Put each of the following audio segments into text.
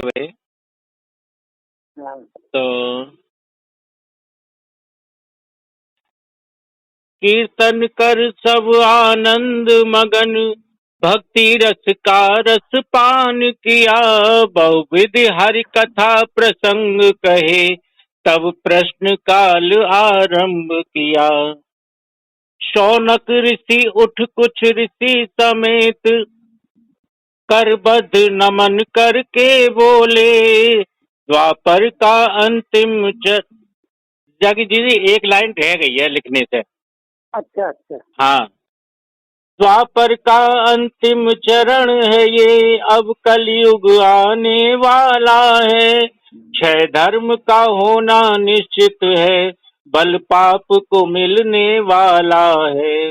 हुए हाँ। तो कीर्तन कर सब आनंद मगन, भक्ति रस का रस पान किया। बहुविध हरि कथा प्रसंग कहे, तब प्रश्न काल आरंभ किया। शौनक ऋषि उठ कुछ ऋषि समेत, करबद्ध नमन करके बोले। द्वापर का अंतिम जग जी एक लाइन रह गई है लिखने से। अच्छा अच्छा। हाँ, द्वापर का अंतिम चरण है ये, अब कलयुग आने वाला है। क्षय धर्म का होना निश्चित है, बल पाप को मिलने वाला है।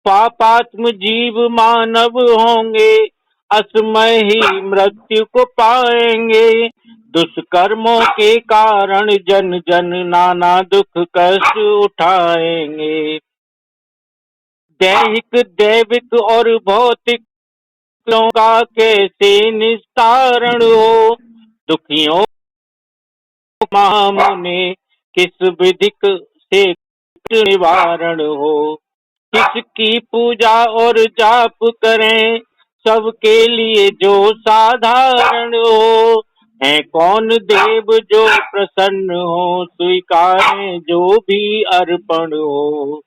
पापात्म जीव मानव होंगे, असमय ही मृत्यु को पाएंगे। दुष्कर्मों के कारण जन जन नाना दुख कष्ट उठाएंगे। दैहिक दैविक और भौतिक का कैसे निस्तारण हो, दुखियों महामुने किस विधिक से निवारण हो। किसकी पूजा और जाप करें, सबके लिए जो साधारण हो। है कौन देव जो प्रसन्न हो, स्वीकारें जो भी अर्पण हो।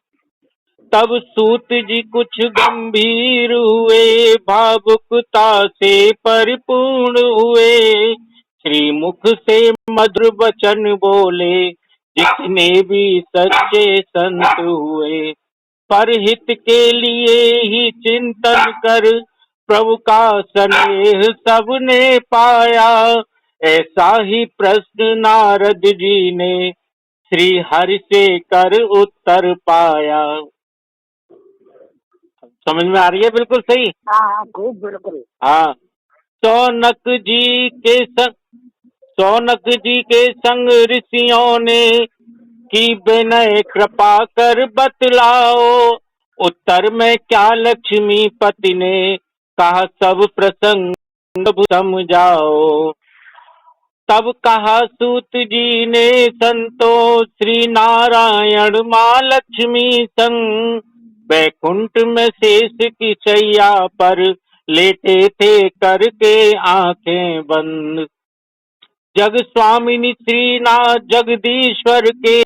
तब सूत जी कुछ गंभीर हुए, भावुकता से परिपूर्ण हुए। श्री मुख से मधुर वचन बोले, जितने भी सच्चे संत हुए। परहित के लिए ही चिंतन कर, प्रभु का स्नेह सबने पाया। ऐसा ही प्रश्न नारद जी ने श्री हरि से कर उत्तर पाया। समझ में आ रही है? बिल्कुल सही। हाँ हाँ खूब बिल्कुल। हाँ, शौनक जी के संग शौनक जी के संग ऋषियों ने की विनय कृपा कर बतलाओ। उत्तर में क्या लक्ष्मी पति ने कहा, सब प्रसंग समझाओ। तब कहा सूत जी ने संतो, श्री नारायण माँ लक्ष्मी संग बैकुंठ में शेष की शैया पर लेटे थे करके आंखें बंद। जग स्वामिनी श्रीनाथ जगदीश्वर के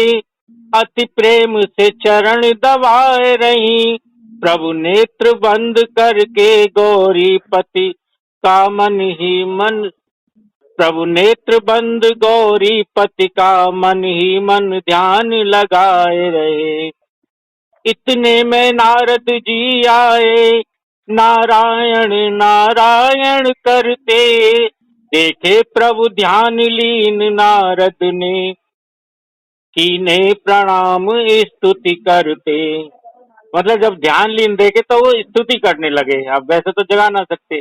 अति प्रेम से चरण दबाए रही। प्रभु नेत्र बंद करके गौरी पति का मन ही मन प्रभु नेत्र बंद गौरी पति का मन ही मन ध्यान लगाए रहे। इतने में नारद जी आए, नारायण नारायण करते। देखे प्रभु ध्यान लीन नारद ने, कीने प्रणाम स्तुति करते। मतलब जब ध्यान लीन देखे तो वो स्तुति करने लगे। अब वैसे तो जगा ना सकते।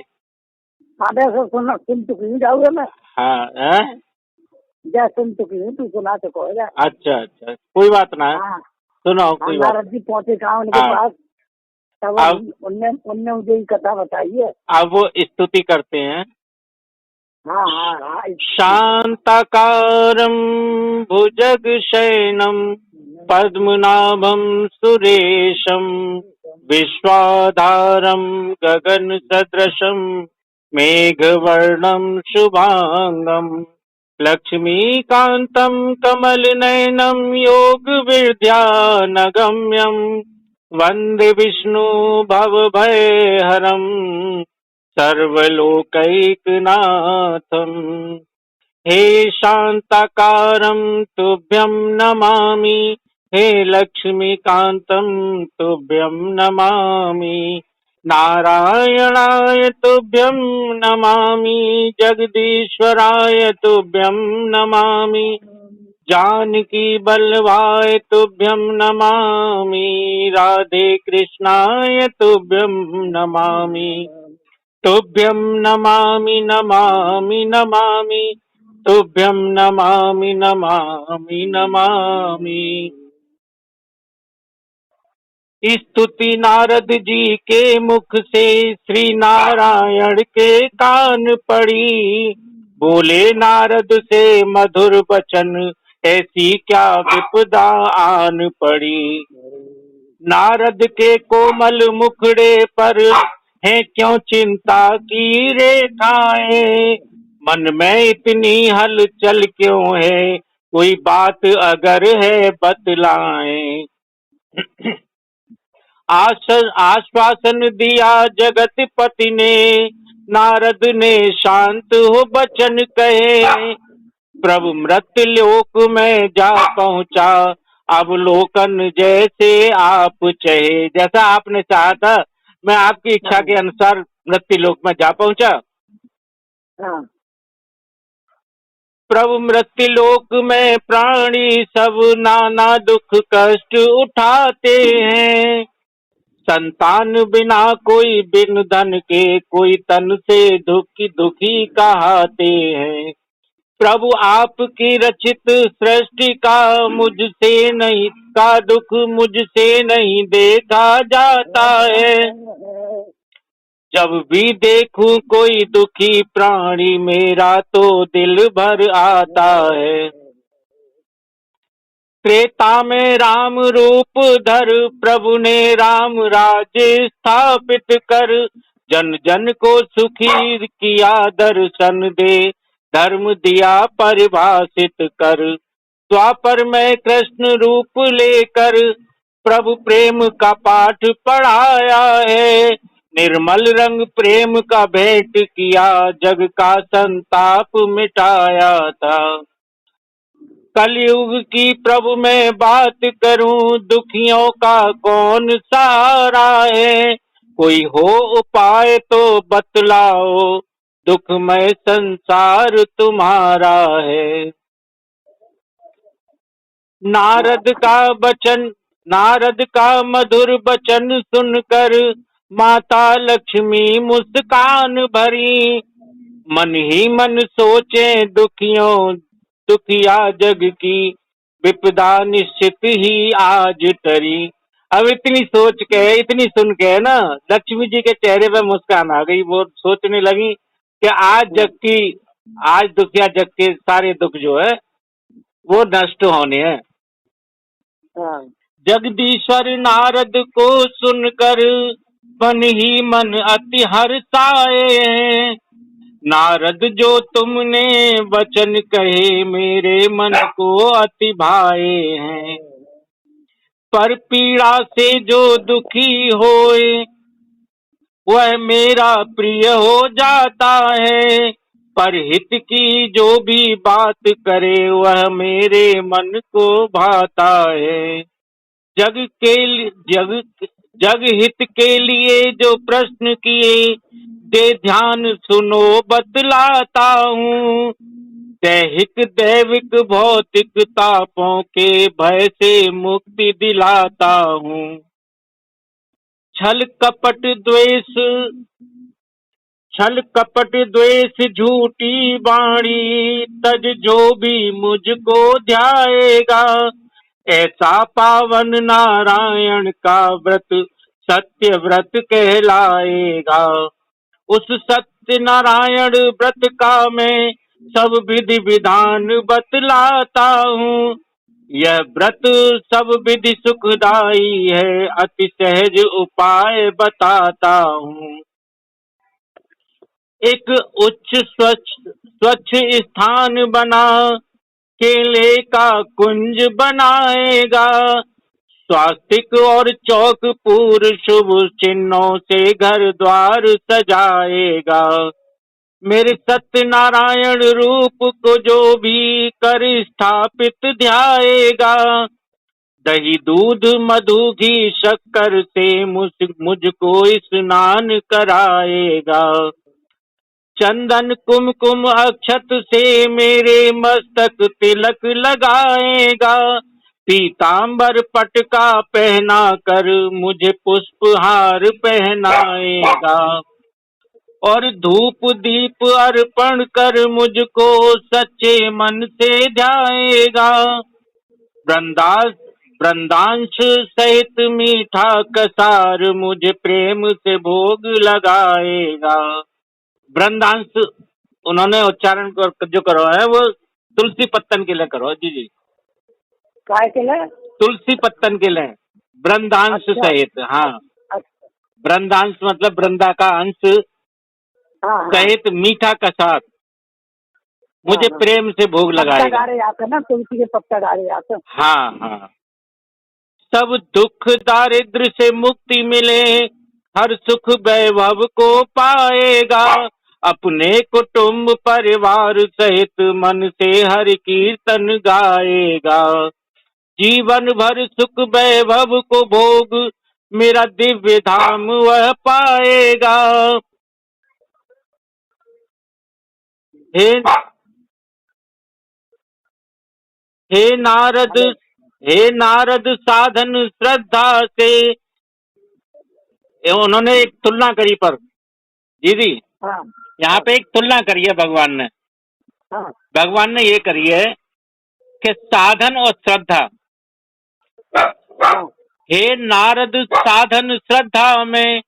हाँ वैसे सुन चुकी हूँ जाऊँगा मैं। हाँ है? जय सुन चुकी हूँ, तू सुना तो कहेगा। अच्छा अच्छा, कोई बात ना है। हाँ सुनाओ हाँ। कोई बात। नारद जी पहुँचे कहाँ उनके हाँ, पास, तब अब उनने उनने मुझे ये कथा बताई है। अब वो स्तुति करते हैं। हाँ हाँ हाँ शांताकारं भुजगशयनं पद्मनाभं सुरेशं, विश्वाधारं गगनसदृशं मेघवर्णं शुभांगं। लक्ष्मीकान्तं कमलनयनं योगविद्यानगम्यं, वन्दे विष्णु भवभयहरं सर्वलोकैकनाथम्। हे शान्ताकारं तुभ्यं नमामि, हे लक्ष्मीकान्तं तुभ्यं नमामि। नारायणाय तुभ्यं नमामि, जगदीश्वराय तुभ्यं नमामि। जानकी बल्लभाय तुभ्यं नमामि, राधे कृष्णाय तुभ्यं नमामि। तुभ्यं नमामि नमामि नमामि, तुभ्यं नमामि नमामि नमामि। स्तुति नारद जी के मुख से श्री नारायण के कान पड़ी। बोले नारद से मधुर बचन, ऐसी क्या विपदा आन पड़ी। नारद के कोमल मुखड़े पर है क्यों चिंता की रेखाएं, मन में इतनी हलचल क्यों है, कोई बात अगर है बतलाएं। आश्वासन दिया जगत पति ने, नारद ने शांत हो बचन कहे। प्रभु मृत्यु लोक में जा पहुंचा, अवलोकन जैसे आप चाहे। जैसा आपने चाहा था, मैं आपकी इच्छा के अनुसार मृत्यु लोक में जा पहुंचा। हाँ। प्रभु मृत्यु लोक में प्राणी सब नाना दुख कष्ट उठाते हैं। संतान बिना कोई बिन धन के, कोई तन से दुखी दुखी कहाते हैं। प्रभु आपकी रचित सृष्टि का मुझसे नहीं, का दुख मुझसे नहीं देखा जाता है। जब भी देखूं कोई दुखी प्राणी, मेरा तो दिल भर आता है। त्रेता में राम रूप धर, प्रभु ने राम राज्य स्थापित कर, जन जन को सुखी किया दर्शन दे, धर्म दिया परिभाषित कर। द्वापर में कृष्ण रूप लेकर, प्रभु प्रेम का पाठ पढ़ाया है। निर्मल रंग प्रेम का भेंट किया, जग का संताप मिटाया था। कलयुग की प्रभु मैं बात करूं, दुखियों का कौन सहारा है। कोई हो उपाय तो बतलाओ, दुखमय संसार तुम्हारा है। नारद का मधुर बचन सुनकर, माता लक्ष्मी मुस्कान भरी। मन ही मन सोचे दुखिया जग की, विपदा निश्चित ही आज टरी। अब इतनी सोच के, इतनी सुन के ना, लक्ष्मी जी के चेहरे पर मुस्कान आ गई। वो सोचने लगी कि आज दुखिया जग के सारे दुख जो है वो नष्ट होने हैं। हाँ। जगदीश्वर नारद को सुनकर, मन ही मन अति हर्षाए हैं। नारद जो तुमने वचन कहे, मेरे मन को अति भाए हैं। पर पीड़ा से जो दुखी होए, वह मेरा प्रिय हो जाता है। पर हित की जो भी बात करे, वह मेरे मन को भाता है। जग हित के लिए जो प्रश्न किए, दे ध्यान सुनो बतलाता हूँ। दैहिक दैविक भौतिक तापों के भय से मुक्ति दिलाता हूँ। छल कपट द्वेष झूठी वाणी, तज जो भी मुझको ध्याएगा। ऐसा पावन नारायण का व्रत, सत्य व्रत कहलाएगा। उस सत्य नारायण व्रत का मैं सब विधि विधान बतलाता हूँ। यह व्रत सब विधि सुखदाई है, अति सहज उपाय बताता हूँ। एक उच्च स्वच्छ स्थान बना, केले का कुंज बनाएगा। स्वास्तिक और चौकपुर शुभ चिन्हों से घर द्वार सजाएगा। मेरे सत्यनारायण रूप को जो भी कर स्थापित ध्याएगा। दही दूध मधु घी शक्कर से मुझको स्नान कराएगा। चंदन कुमकुम अक्षत से मेरे मस्तक तिलक लगाएगा। पीतांबर पटका पहना कर मुझे पुष्पहार पहनाएगा। और धूप दीप अर्पण कर मुझको सच्चे मन से ध्याएगा। वृंदांश सहित मीठा कसार मुझे प्रेम से भोग लगाएगा। वृंदांश उन्होंने उच्चारण जो करो है वो तुलसी पत्तन के लिए करो। जी जी, काय के लिए? तुलसी पत्तन के लिए, वृंदांश अच्छा सहित। हाँ, अच्छा। वृंदांश मतलब वृंदा का अंश हाँ हाँ सहित मीठा का साथ हाँ मुझे हाँ। प्रेम से भोग पत्ता लगाएगा। डाले जाते ना, तुलसी के पत्ता डाले जाते। हाँ हाँ, सब दुख दारिद्र से मुक्ति मिले, हर सुख वैभव को पाएगा, अपने कुटुंब परिवार सहित मन से हरि कीर्तन गाएगा, जीवन भर सुख वैभव को भोग मेरा दिव्य धाम वह पाएगा। हे हे नारद, हेलो। हे नारद साधन श्रद्धा से, उन्होंने एक तुलना करी पर दीदी, हाँ यहाँ पे एक तुलना करी है भगवान ने। हाँ भगवान ने ये करी है कि साधन और श्रद्धा। हाँ हे नारद साधन श्रद्धा में,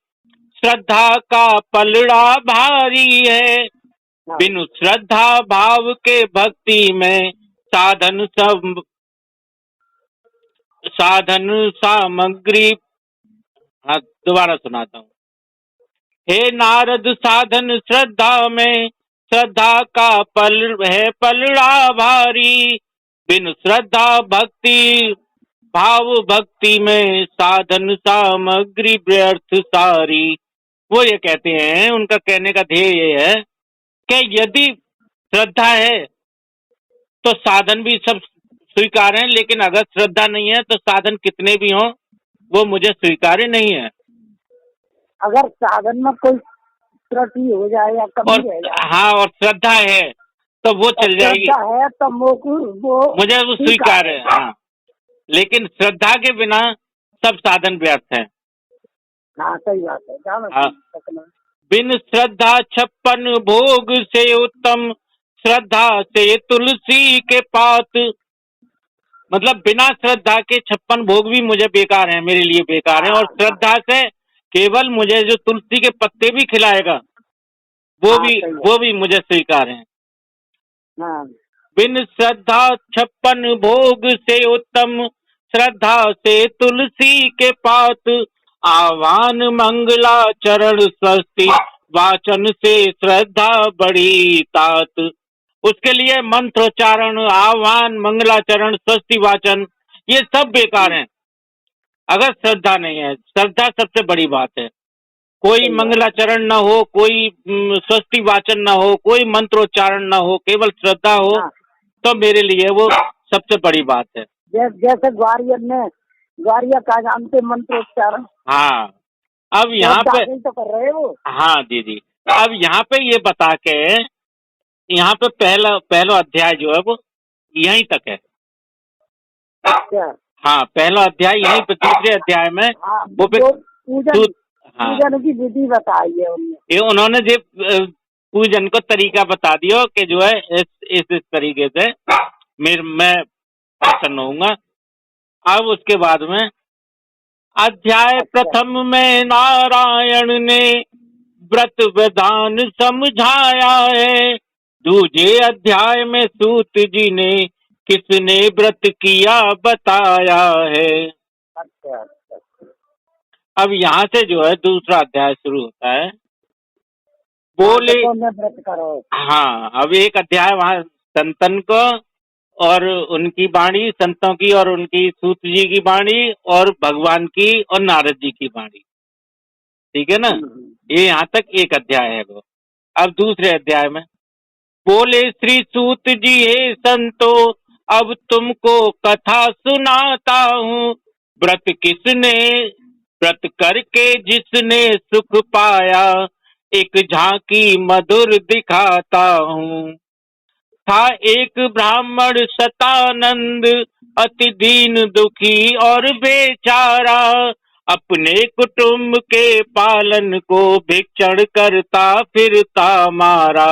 श्रद्धा का पलड़ा भारी है, हाँ। बिनु श्रद्धा भाव के भक्ति में साधन सब साधन सामग्री। हाँ, दोबारा सुनाता हूँ। हे नारद साधन श्रद्धा में, श्रद्धा का पलड़ा भारी, बिन श्रद्धा भक्ति भाव भक्ति में साधन सामग्री व्यर्थ सारी। वो ये कहते हैं, उनका कहने का ध्येय ये है कि यदि श्रद्धा है तो साधन भी सब स्वीकार है, लेकिन अगर श्रद्धा नहीं है तो साधन कितने भी हों वो मुझे स्वीकार्य नहीं है। अगर साधन में कोई त्रुटि हो जाए या कमी और रह जाए, हाँ, और श्रद्धा है तो वो चल जाएगी, श्रद्धा है तो वो मुझे वो स्वीकार है। हाँ, लेकिन श्रद्धा के बिना सब साधन व्यर्थ है। हाँ सही बात है। जानो हाँ, सकना। बिन श्रद्धा 56 भोग से उत्तम, श्रद्धा से तुलसी के पात। मतलब बिना श्रद्धा के 56 भोग भी मुझे बेकार है, मेरे लिए बेकार है, और हाँ हाँ श्रद्धा से केवल मुझे जो तुलसी के पत्ते भी खिलाएगा हाँ सही है। वो भी मुझे स्वीकार है। हाँ बिन श्रद्धा 56 भोग से उत्तम, श्रद्धा से तुलसी के पात, आह्वान मंगला चरण स्वस्ति, वाचन से श्रद्धा बड़ी तात। उसके लिए मंत्रोच्चारण, आह्वान, मंगलाचरण, स्वस्ति वाचन ये सब बेकार हैं अगर श्रद्धा नहीं है। श्रद्धा सबसे बड़ी बात है। कोई सही बात। मंगलाचरण न हो, कोई स्वस्ति वाचन न हो, कोई मंत्रोच्चारण न हो, केवल श्रद्धा हो हाँ तो मेरे लिए वो सबसे बड़ी बात है। जैसे ग्वारियर का जानते मंत्रोच्चारण। हाँ, अब यहाँ पे तो कर रहे हो। हाँ दीदी, अब यहाँ पे ये बता के, यहाँ पे पहला अध्याय जो है वो यहीं तक है। अच्छा। हाँ, पहला अध्याय यहीं पे, दूसरे अध्याय में हाँ, वो पे पूजन हाँ, पूजन की विधि बताई है उन्होंने। ये उन्होंने जो पूजन को तरीका बता दिया कि जो है इस तरीके से मैं प्रसन्न होऊंगा। अब उसके बाद में अध्याय प्रथम में नारायण ने व्रत विधान समझाया है, दूसरे अध्याय में सूत जी ने किसने व्रत किया बताया है। अच्छा। अब यहाँ से जो है दूसरा अध्याय शुरू होता है। बोले व्रत करो। हाँ, अब एक अध्याय वहाँ संतन को और उनकी वाणी, संतों की और उनकी सूत जी की वाणी, और भगवान की और नारद जी की वाणी। ठीक है ना, ये यहाँ तक एक अध्याय है वो। अब दूसरे अध्याय में बोले श्री सूत जी हे संतो, अब तुमको कथा सुनाता हूँ, व्रत किसने व्रत करके जिसने सुख पाया, एक झांकी मधुर दिखाता हूँ। था एक ब्राह्मण शतानंद, अति दीन दुखी और बेचारा, अपने कुटुंब के पालन को भिक्षण करता फिरता मारा।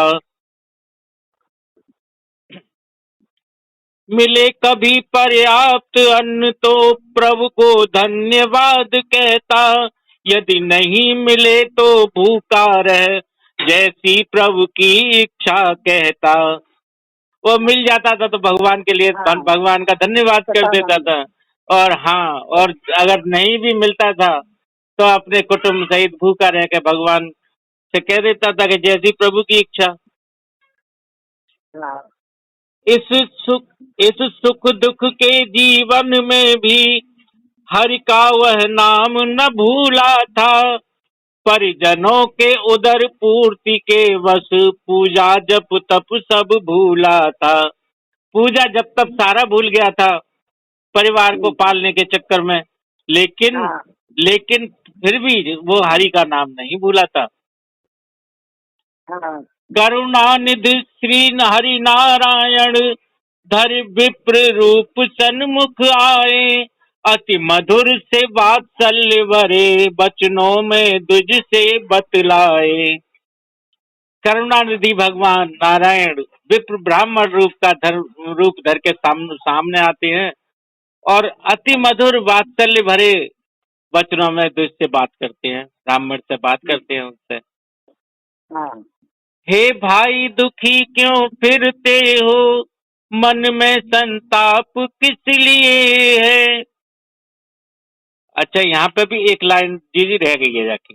मिले कभी पर्याप्त अन्न तो प्रभु को धन्यवाद कहता, यदि नहीं मिले तो भूखा रह जैसी प्रभु की इच्छा कहता। वो मिल जाता था तो भगवान के लिए हाँ भगवान का धन्यवाद कर देता सतानंद। था। और हाँ, और अगर नहीं भी मिलता था तो अपने कुटुंब सहित भूखा रह के भगवान से कह देता था कि जैसी प्रभु की इच्छा। हाँ इस सुख इस सुख दुख के जीवन में भी हरि का वह नाम न भूला था। परिजनों के उदर पूर्ति के वश पूजा जप तप सब भूला था। पूजा जब तब सारा भूल गया था परिवार को पालने के चक्कर में। लेकिन हाँ लेकिन फिर भी वो हरि का नाम नहीं भूला था। हाँ करुणानिधि श्री हरि नारायण धर विप्र रूप सन्मुख आए। अति मधुर से वात्सल्य भरे बचनों में तुझ से बतलाए। करुणानिधि भगवान नारायण विप्र ब्राह्मण रूप धर के सामने आते हैं और अति मधुर वात्सल्य भरे वचनों में तुझ से बात करते हैं, ब्राह्मण से बात करते हैं उनसे। हाँ हे भाई दुखी क्यों फिरते हो, मन में संताप किस लिए है। अच्छा, यहाँ पे भी एक लाइन जी रह गई है जाके।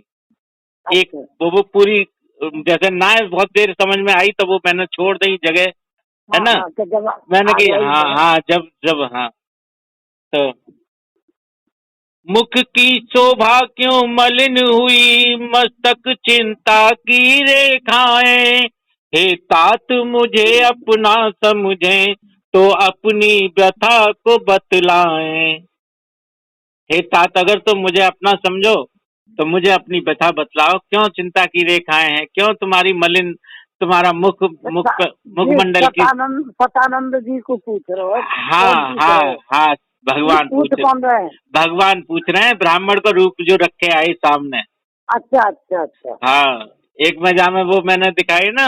एक अच्छा वो पूरी जैसे ना बहुत देर समझ में आई तो वो मैंने छोड़ दी जगह, है हाँ ना। हाँ तो जब मैंने आ कि गई हाँ तो हाँ जब जब हाँ तो मुख की शोभा क्यों मलिन हुई, मस्तक चिंता की रेखाएं। हे तात मुझे अपना समझे तो अपनी व्यथा को बतलाएं। हे तात अगर तुम मुझे अपना समझो तो मुझे अपनी व्यथा बतलाओ। क्यों चिंता की रेखाएं हैं, क्यों तुम्हारी मलिन तुम्हारा जी मुखमंडल की। सतानंद जी को पूछ रहे हो? कौन हाँ पूछ रहे हाँ हो? हाँ, ये भगवान पूछ पूछ कौन रहे हैं? भगवान पूछ रहे हैं, ब्राह्मण को रूप जो रखे आए सामने। अच्छा अच्छा अच्छा। हाँ, एक मजा में वो मैंने दिखाई ना,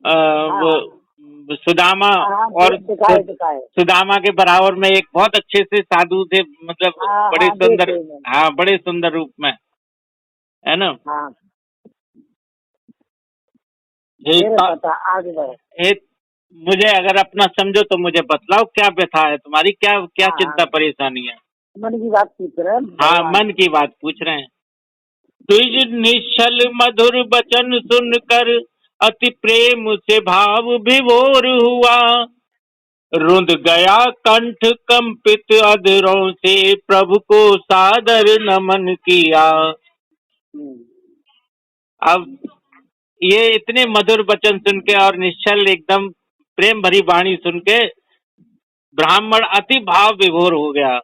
हाँ वो हाँ सुदामा हाँ और दिखाए दिखाए। सुदामा के बराबर में एक बहुत अच्छे से साधु थे, मतलब हाँ बड़े हाँ सुंदर। देखे मैंने। हाँ, बड़े सुंदर रूप में, है ना। हाँ हे फिर बता आगे बढ़ो। हे मुझे अगर अपना समझो तो मुझे बतलाओ क्या व्यथा है तुम्हारी, क्या क्या हाँ चिंता हाँ परेशानी है। मन की बात पूछ रहे हैं हाँ, भगवान मन से। की बात पूछ रहे हैं। तुझ निश्चल मधुर बचन सुनकर अति प्रेम से भाव विभोर हुआ। रुंध गया कंठ कंपित अधरों से प्रभु को सादर नमन किया। हम्म, अब ये इतने मधुर वचन सुन के और निश्चल एकदम प्रेम भरी वाणी सुन के ब्राह्मण अति भाव विभोर हो गया।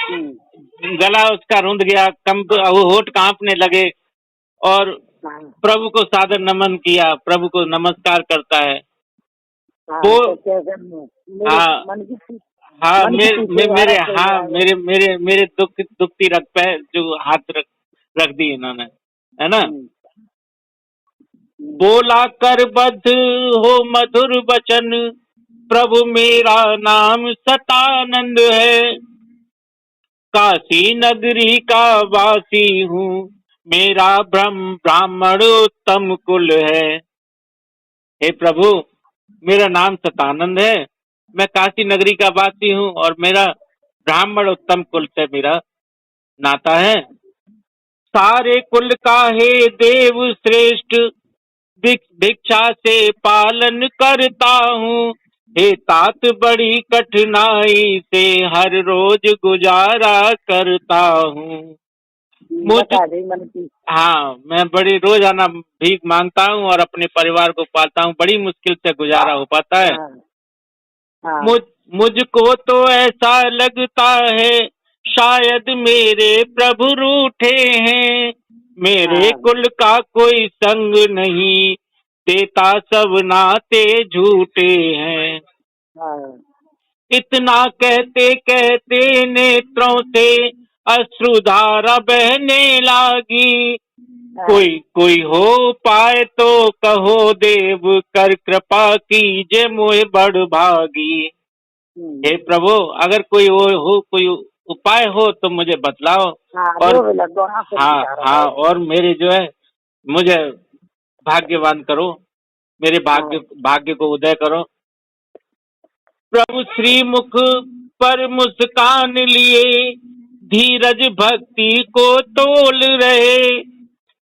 हम्म, गला उसका रुंध गया, कंप होठ कांपने लगे और हाँ प्रभु को सादर नमन किया, प्रभु को नमस्कार करता है। हाँ वो तो कैसे मेरे हाँ मन की हाँ मन की पीछे मेरे वाला कोई हाँ आएगा। मेरे दुखती रख पे जो हाथ रख दी इन्होंने, है ना। हम्म, हम्म, बोला कर बद्ध हो मधुर वचन, प्रभु मेरा नाम सतानंद है। काशी नगरी का वासी हूँ, मेरा ब्राह्मण उत्तम कुल है। हे प्रभु, मेरा नाम सतानंद है, मैं काशी नगरी का वासी हूँ और मेरा ब्राह्मण उत्तम कुल से मेरा नाता है। सारे कुल का हे देव श्रेष्ठ, भिक्षा से पालन करता हूँ। हे तात बड़ी कठिनाई से हर रोज गुजारा करता हूँ। मुझ बता दी मन की। हाँ, मैं बड़ी रोजाना भीख मांगता हूँ और अपने परिवार को पालता हूँ, बड़ी मुश्किल से गुजारा हो पाता है। हाँ हाँ मुझ मुझको तो ऐसा लगता है शायद मेरे प्रभु रूठे हैं। मेरे हाँ कुल का कोई संग नहीं, देता सब नाते झूठे हैं। हाँ इतना कहते कहते नेत्रों से अश्रुधारा बहने लागी। हाँ, कोई कोई हो पाए तो कहो देव, कर कृपा कीजिए मोह बड़ भागी। हम्म, हे प्रभु, अगर कोई हो कोई उपाय हो तो मुझे बतलाओ। हाँ और रो भी लग दो आंसू हाँ दिखा रहा हाँ, है। और मेरे जो है मुझे भाग्यवान करो, मेरे भाग्य को उदय करो। प्रभु श्री मुख पर मुस्कान लिए धीरज भक्ति को तोल रहे।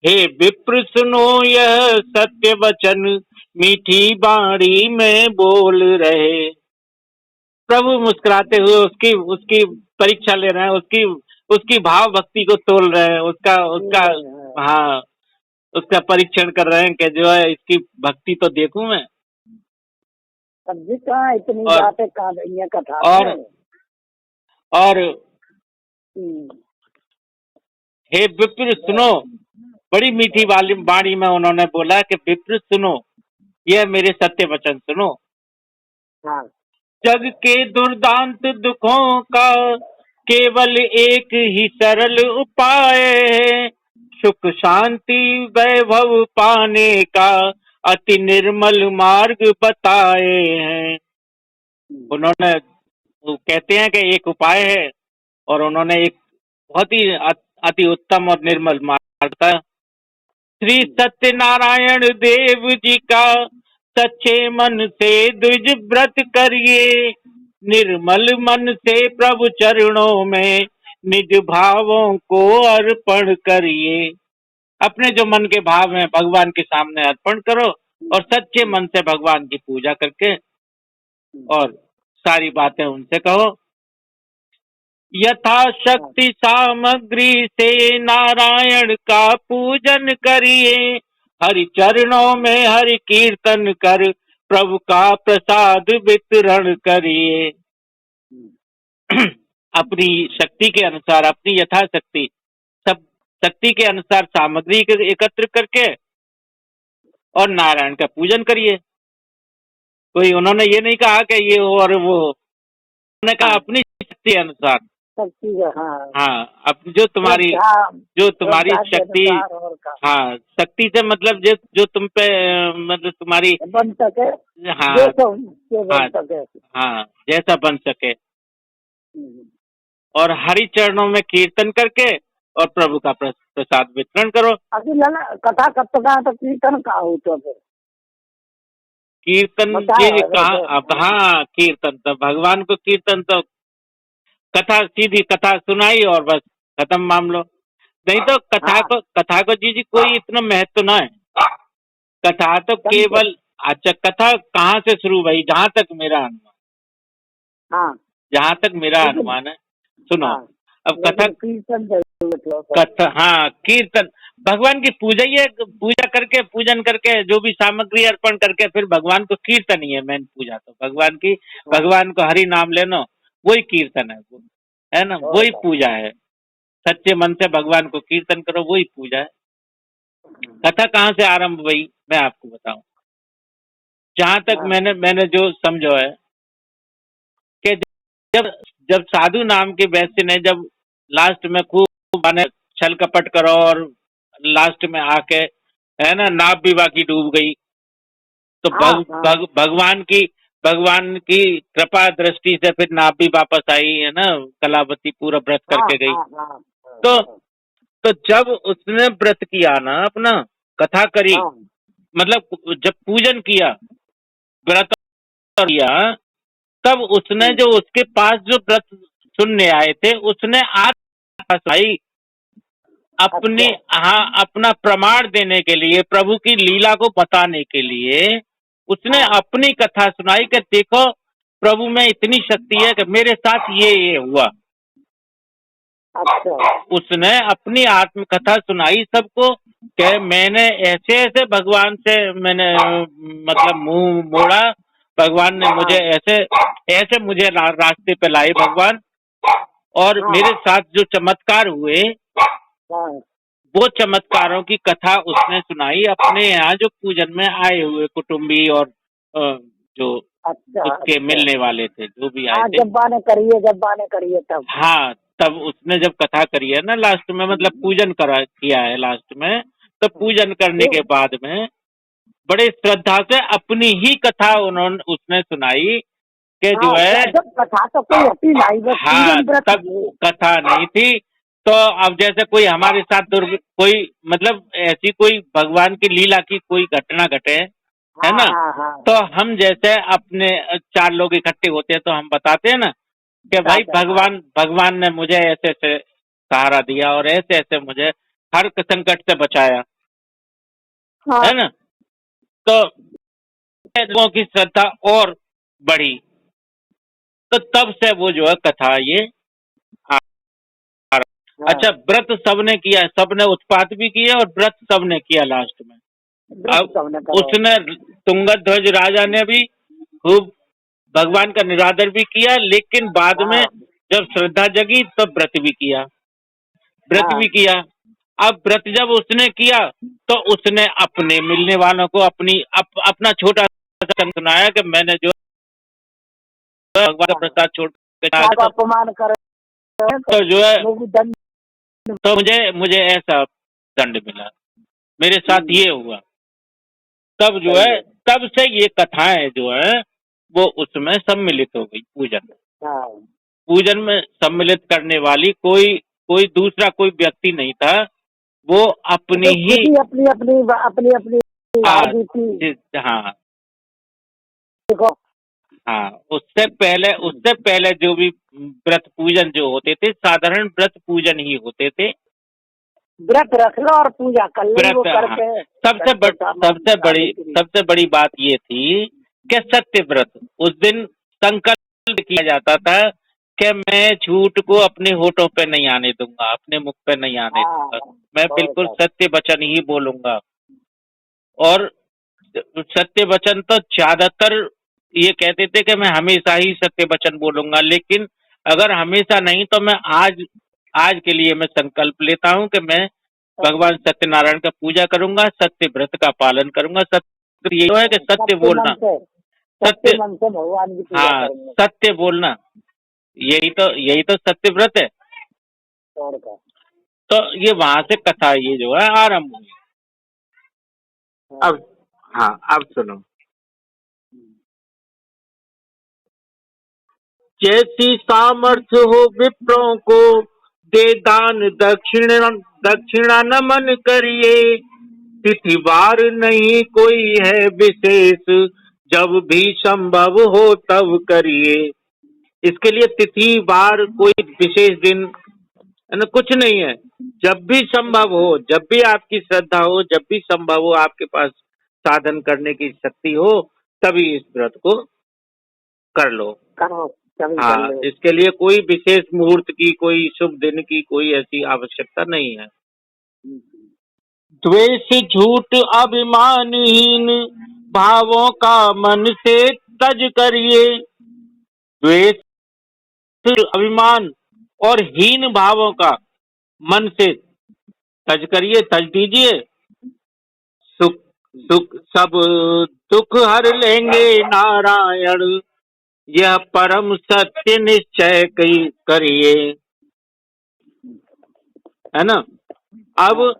हे विप्र सुनो यह सत्य वचन मीठी बाणी में बोल रहे। प्रभु मुस्कुराते हुए उसकी उसकी परीक्षा ले रहे हैं, उसकी उसकी भाव भक्ति को तोल रहे हैं, उसका उसका हाँ उसका परीक्षण कर रहे हैं कि जो है इसकी भक्ति तो देखूं मैं। अब जी कहाँ इतनी बातें कहाँ रही है कथा और हे विप्र सुनो, बड़ी मीठी वाणी में उन्होंने बोला कि विप्र सुनो, यह मेरे सत्य वचन सुनो। हाँ। जग के दुर्दांत दुखों का केवल एक ही सरल उपाय है, सुख शांति वैभव पाने का अति निर्मल मार्ग बताए हैं। उन्होंने वो कहते हैं कि एक उपाय है और उन्होंने एक बहुत ही अति उत्तम और निर्मल मार्ग था। श्री सत्यनारायण देव जी का सच्चे मन से द्विज व्रत करिए, निर्मल मन से प्रभु चरणों में निज भावों को अर्पण करिए। अपने जो मन के भाव हैं भगवान के सामने अर्पण करो और सच्चे मन से भगवान की पूजा करके और सारी बातें उनसे कहो। यथाशक्ति सामग्री से नारायण का पूजन करिए, हरि चरणों में हरि कीर्तन कर प्रभु का प्रसाद वितरण करिए। अपनी शक्ति के अनुसार, अपनी यथाशक्ति सब शक्ति के अनुसार सामग्री एकत्र करके और नारायण का पूजन करिए। कोई उन्होंने ये नहीं कहा कि ये और वो, उन्होंने कहा अपनी शक्ति अनुसार। हाँ, अब जो तुम्हारी शक्ति, हाँ शक्ति से मतलब जो तुम पे मतलब तुम्हारी बन सके, हाँ हाँ जैसा बन सके, और हरि चरणों में कीर्तन करके और प्रभु का प्रसाद वितरण करो। अभी कथा कब तक तो कीर्तन का हो तो फिर कीर्तन जी कहाँ, अब हाँ कीर्तन तो भगवान को, कीर्तन तो कथा, सीधी कथा सुनाई और बस खत्म मामलो। नहीं तो कथा को जी कोई इतना महत्व ना है। कथा तो केवल, अच्छा कथा कहाँ से शुरू भाई, जहाँ तक मेरा अनुमान, जहाँ तक मेरा अनुमान है सुनो। अब कथा हाँ कीर्तन भगवान की पूजा ही है, पूजा करके पूजन करके जो भी सामग्री अर्पण करके फिर भगवान को कीर्तन ही है मेन पूजा। तो भगवान की, भगवान को हरि नाम लेना वही कीर्तन है ना, वही पूजा है। सच्चे मन से भगवान को कीर्तन करो, वही पूजा है। कथा कहाँ से आरंभ हुई मैं आपको बताऊं। जहां तक मैंने जो समझो है कि जब साधु नाम के वैश्य ने जब लास्ट में खूब माने छल कपट करो और लास्ट में आके है ना नाव विवाह की डूब गई, तो भगवान की कृपा दृष्टि से फिर नाव भी वापस आई है ना, कलावती पूरा व्रत करके गई। तो जब उसने व्रत किया ना, अपना कथा करी, मतलब जब पूजन किया, व्रत किया, तब उसने जो उसके पास जो व्रत सुनने आए थे उसने आई अपनी अपना प्रमाण देने के लिए, प्रभु की लीला को बताने के लिए उसने अपनी कथा सुनाई कि देखो प्रभु में इतनी शक्ति है कि मेरे साथ ये हुआ। उसने अपनी आत्मकथा सुनाई सबको कि मैंने ऐसे ऐसे भगवान से मैंने मतलब मुंह मोड़ा, भगवान ने मुझे ऐसे मुझे रास्ते पे लाए भगवान, और मेरे साथ जो चमत्कार हुए वो चमत्कारों की कथा उसने सुनाई अपने यहाँ जो पूजन में आए हुए कुटुंबी और जो उसके मिलने वाले थे, जो भी आए थे। जब करिए तब, हाँ तब उसने जब कथा करी है ना लास्ट में, मतलब पूजन किया है लास्ट में, तो पूजन करने के बाद में बड़े श्रद्धा से अपनी ही कथा उसने सुनाई कि जो है कथा तो कोई अपनी नहीं, हाँ तब कथा नहीं थी, तो अब जैसे कोई हमारे साथ कोई मतलब ऐसी कोई भगवान की लीला की कोई घटना घटे है ना, हाँ हाँ तो हम जैसे अपने 4 लोग इकट्ठे होते हैं तो हम बताते हैं ना कि भाई भगवान भगवान ने मुझे ऐसे ऐसे सहारा दिया और ऐसे ऐसे मुझे हर संकट से बचाया, हाँ है ना। तो लोगों की श्रद्धा और बढ़ी, तो तब से वो जो है कथा ये आ आ रहा। हाँ, अच्छा, व्रत सबने किया, सबने उत्पात भी किया और व्रत सबने किया लास्ट में। व्रत अब सबने करो। उसने तुंगध्वज राजा ने भी खूब भगवान का निरादर भी किया, लेकिन बाद में हाँ जब श्रद्धा जगी तो व्रत भी किया, व्रत हाँ भी किया। अब व्रत जब उसने किया तो उसने अपने मिलने वालों को अपना छोटा सा सुनाया कि मैंने जो भगवान का हाँ, प्रसाद छोड़ के आ का गया, अपमान कर तो जो है वो भी दंड। तो मुझे ऐसा दंड मिला, मेरे साथ ये हुआ। तब जो सही है है। तब से ये कथाएं जो है वो उसमें सम्मिलित हो गई पूजन। हाँ, पूजन में सम्मिलित करने वाली कोई कोई दूसरा कोई व्यक्ति नहीं था, वो अपनी तो ही खुद ही अपनी अपनी अपनी अपनी आ, थी। हाँ देखो, हाँ, उससे पहले जो भी व्रत पूजन जो होते थे साधारण व्रत पूजन ही होते थे। व्रत रख लो और पूजा कर लो, वो व्रत, हाँ, करके सबसे बड़ी बात ये थी कि सत्य व्रत। उस दिन संकल्प किया जाता था कि मैं झूठ को अपने होठों पे नहीं आने दूंगा, अपने मुख पे नहीं आने हाँ दूंगा, मैं बहुत बिल्कुल सत्य वचन ही बोलूंगा। और सत्य वचन तो ज्यादातर ये कहते थे कि मैं हमेशा ही सत्य वचन बोलूंगा, लेकिन अगर हमेशा नहीं तो मैं आज आज के लिए मैं संकल्प लेता हूं कि मैं भगवान सत्यनारायण का पूजा करूंगा, सत्य व्रत का पालन करूंगा। सत्य ये है कि सत्य सत्य बोलना, मन से, सत्य सत्य, मन से भगवान की पूजा हाँ, करेंगे। सत्य बोलना, यही तो सत्य व्रत है। और का तो ये वहां से कथा ये जो है आरंभ हुई। हाँ। अब, हाँ, अब सुनो। जैसी सामर्थ्य हो विप्रों को दे दान दक्षिणा नमन करिए, तिथिवार नहीं कोई है विशेष, जब भी संभव हो तब करिए। इसके लिए तिथि वार कोई विशेष दिन है ना, कुछ नहीं है। जब भी संभव हो, जब भी आपकी श्रद्धा हो, जब भी संभव हो, आपके पास साधन करने की शक्ति हो, तभी इस व्रत को कर लो। करो, कभी कर हाँ, लो। इसके लिए कोई विशेष मुहूर्त की, कोई शुभ दिन की कोई ऐसी आवश्यकता नहीं है। द्वेष झूठ अभिमानहीन भावों का मन से तज करिए। द्वेष अभिमान और हीन भावों का मन से तज करिए, तज दीजिए। सुख सुख सब दुख हर लेंगे नारायण, यह परम सत्य निश्चय करिए, है ना। अब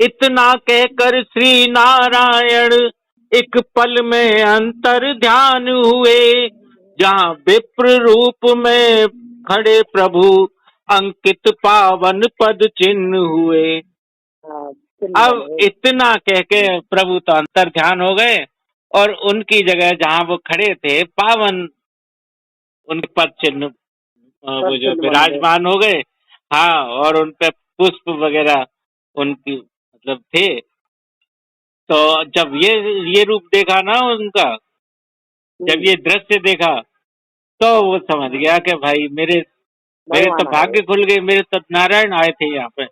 इतना कहकर श्री नारायण एक पल में अंतर ध्यान हुए, जहाँ विप्र रूप में खड़े प्रभु अंकित पावन पद चिन्ह हुए। हाँ, अब इतना कह के प्रभु तो अंतर ध्यान हो गए और उनकी जगह जहाँ वो खड़े थे पावन उनके पद चिन्ह वो जो विराजमान हो गए। हाँ, और उन पे पुष्प वगैरह उनकी मतलब थे। तो जब ये रूप देखा ना उनका, जब ये दृश्य देखा तो वो समझ गया कि भाई मेरे मेरे तो भाग्य खुल गए, मेरे तो नारायण आए थे यहाँ पे।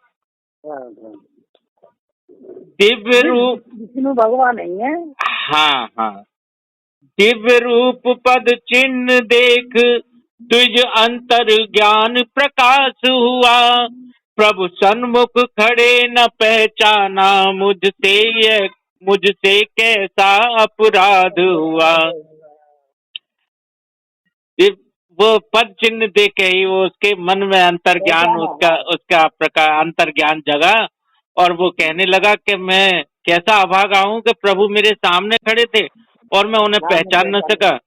दिव्य रूप, विष्णु भगवान नहीं है। हाँ हाँ, दिव्य रूप पद चिन्ह देख द्विज अंतर ज्ञान प्रकाश हुआ, प्रभु सन्मुख खड़े न पहचाना मुझसे कैसा अपराध हुआ। वो पद चिन्ह देखे ही वो उसके मन में अंतर ज्ञान, उसका प्रकार अंतर ज्ञान जगा और वो कहने लगा कि मैं कैसा अभागा हूँ कि प्रभु मेरे सामने खड़े थे और मैं उन्हें पहचान न सका।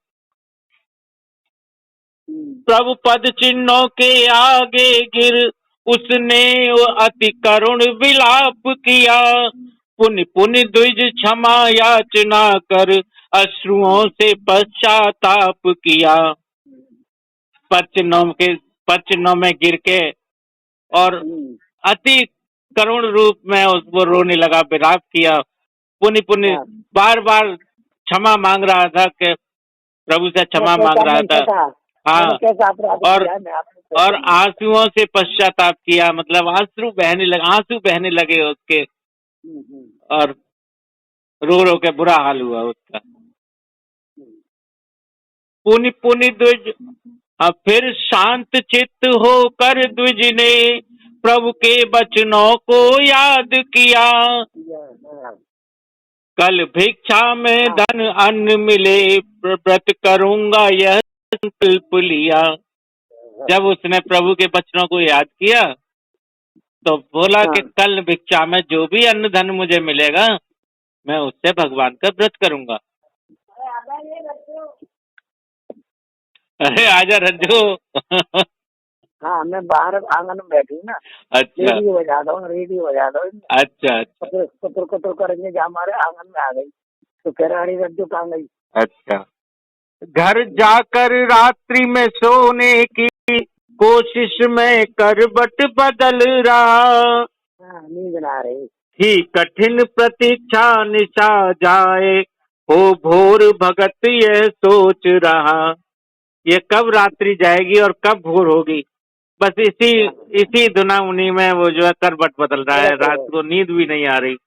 प्रभु पद चिन्हों के आगे गिर उसने अति करुण विलाप किया, पुनि पुनि द्विज क्षमा याचना कर, अश्रुओं से पश्चाताप किया। पचनों में गिर के और अति करुण रूप में उसको रोने लगा, विलाप किया, पुनि पुनि हाँ। बार बार क्षमा मांग रहा था कि प्रभु से क्षमा मांग रहा था। हाँ, कैसा अपराध और किया मैं आपने कैसा और नहीं। आंसुओं से पश्चाताप किया, मतलब आंसू बहने लगे उसके, और रो रो के बुरा हाल हुआ उसका। पुनि पुनि द्विज, अब फिर शांत चित्त होकर द्विज ने प्रभु के वचनों को याद किया। हाँ। कल भिक्षा में धन अन्न मिले, व्रत करूंगा यह संकल्प लिया। जब उसने प्रभु के वचनों को याद किया तो बोला कि कल भिक्षा में जो भी अन्न धन मुझे मिलेगा मैं उससे भगवान का व्रत करूंगा। अरे आजा रज्जू। हाँ, मैं बाहर आंगन में बैठी हूँ ना। अच्छा रेडियो बजा दो, रेडियो बजा दो। अच्छा अच्छा कुतर कुतर करेंगे, जहाँ हमारे आंगन में आ गई तो कह रहा रज्जू कहाँ गई। अच्छा। घर जाकर रात्रि में सोने की कोशिश में करवट बदल रहा, नींद ना आ रही ही कठिन प्रतीक्षा निशा जाए, हो भोर भगत यह सोच रहा। ये कब रात्रि जाएगी और कब भोर होगी, बस इसी दुनामुनी में वो जो है करवट बदल रहा है, रात को नींद भी नहीं आ रही।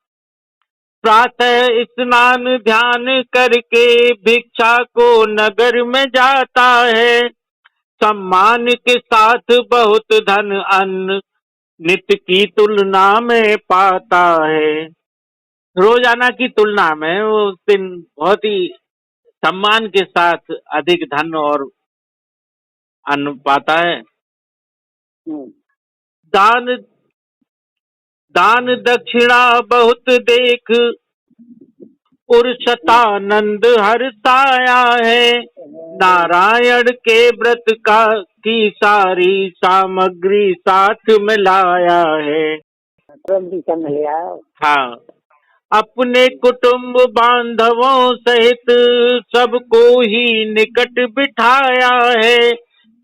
प्रातः स्नान ध्यान करके भिक्षा को नगर में जाता है, सम्मान के साथ बहुत धन अन्न नित्य की तुलना में पाता है। रोजाना की तुलना में वो उस दिन बहुत ही सम्मान के साथ अधिक धन और अन्न पाता है। दान दान दक्षिणा बहुत देख उर्षतानंद हर्षाया है, नारायण के व्रत का की सारी सामग्री साथ में लाया है। हाँ, अपने कुटुंब बांधवों सहित सबको ही निकट बिठाया है,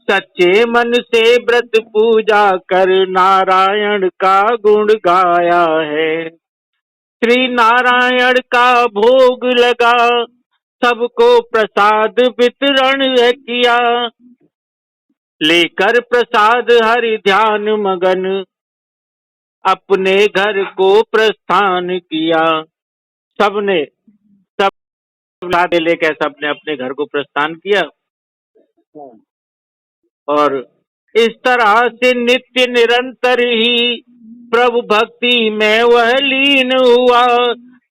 सच्चे मन से व्रत पूजा कर नारायण का गुण गाया है। श्री नारायण का भोग लगा, सबको प्रसाद वितरण किया, लेकर प्रसाद हरि ध्यान मगन अपने घर को प्रस्थान किया। सबने सब लेकर सबने अपने घर को प्रस्थान किया, और इस तरह से नित्य निरंतर ही प्रभु भक्ति में वह लीन हुआ।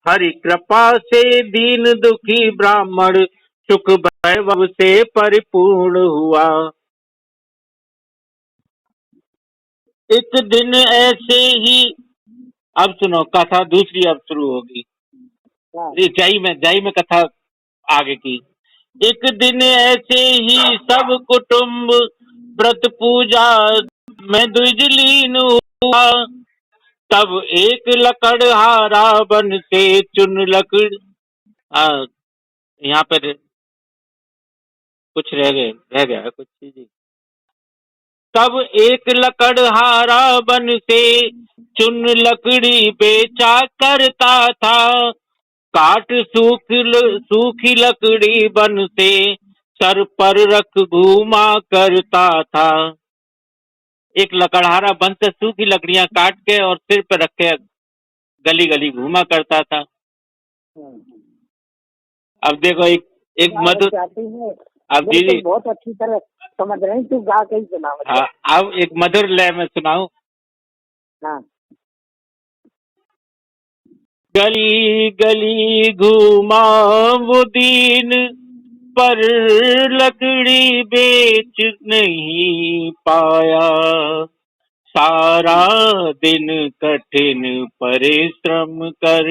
हरि कृपा से दीन दुखी ब्राह्मण सुख वैभव से परिपूर्ण हुआ। एक दिन ऐसे ही, अब सुनो कथा दूसरी अब शुरू होगी। जाई में कथा आगे की। एक दिन ऐसे ही सब कुटुंब व्रत पूजा में द्विजलीन हुआ, तब एक लकड़हारा बन से चुन लकड़, यहाँ पे कुछ रह गया है कुछ चीज। तब एक लकड़हारा बन से चुन लकड़ी बेचा करता था, काट सूखी लकड़ी बन से सर पर रख घूमा करता था। एक लकड़हारा बन से सूखी लकड़ियां काट के और सिर पर रख के गली गली घूमा करता था। अब देखो एक मधुर, अब जी बहुत अच्छी तरह समझ रहे हैं, तू गा के ही सुना। हाँ, अब एक मधुर लय में सुनाऊं। हाँ। गली गली घूमा वो दीन, पर लकड़ी बेच नहीं पाया, सारा दिन कठिन परिश्रम कर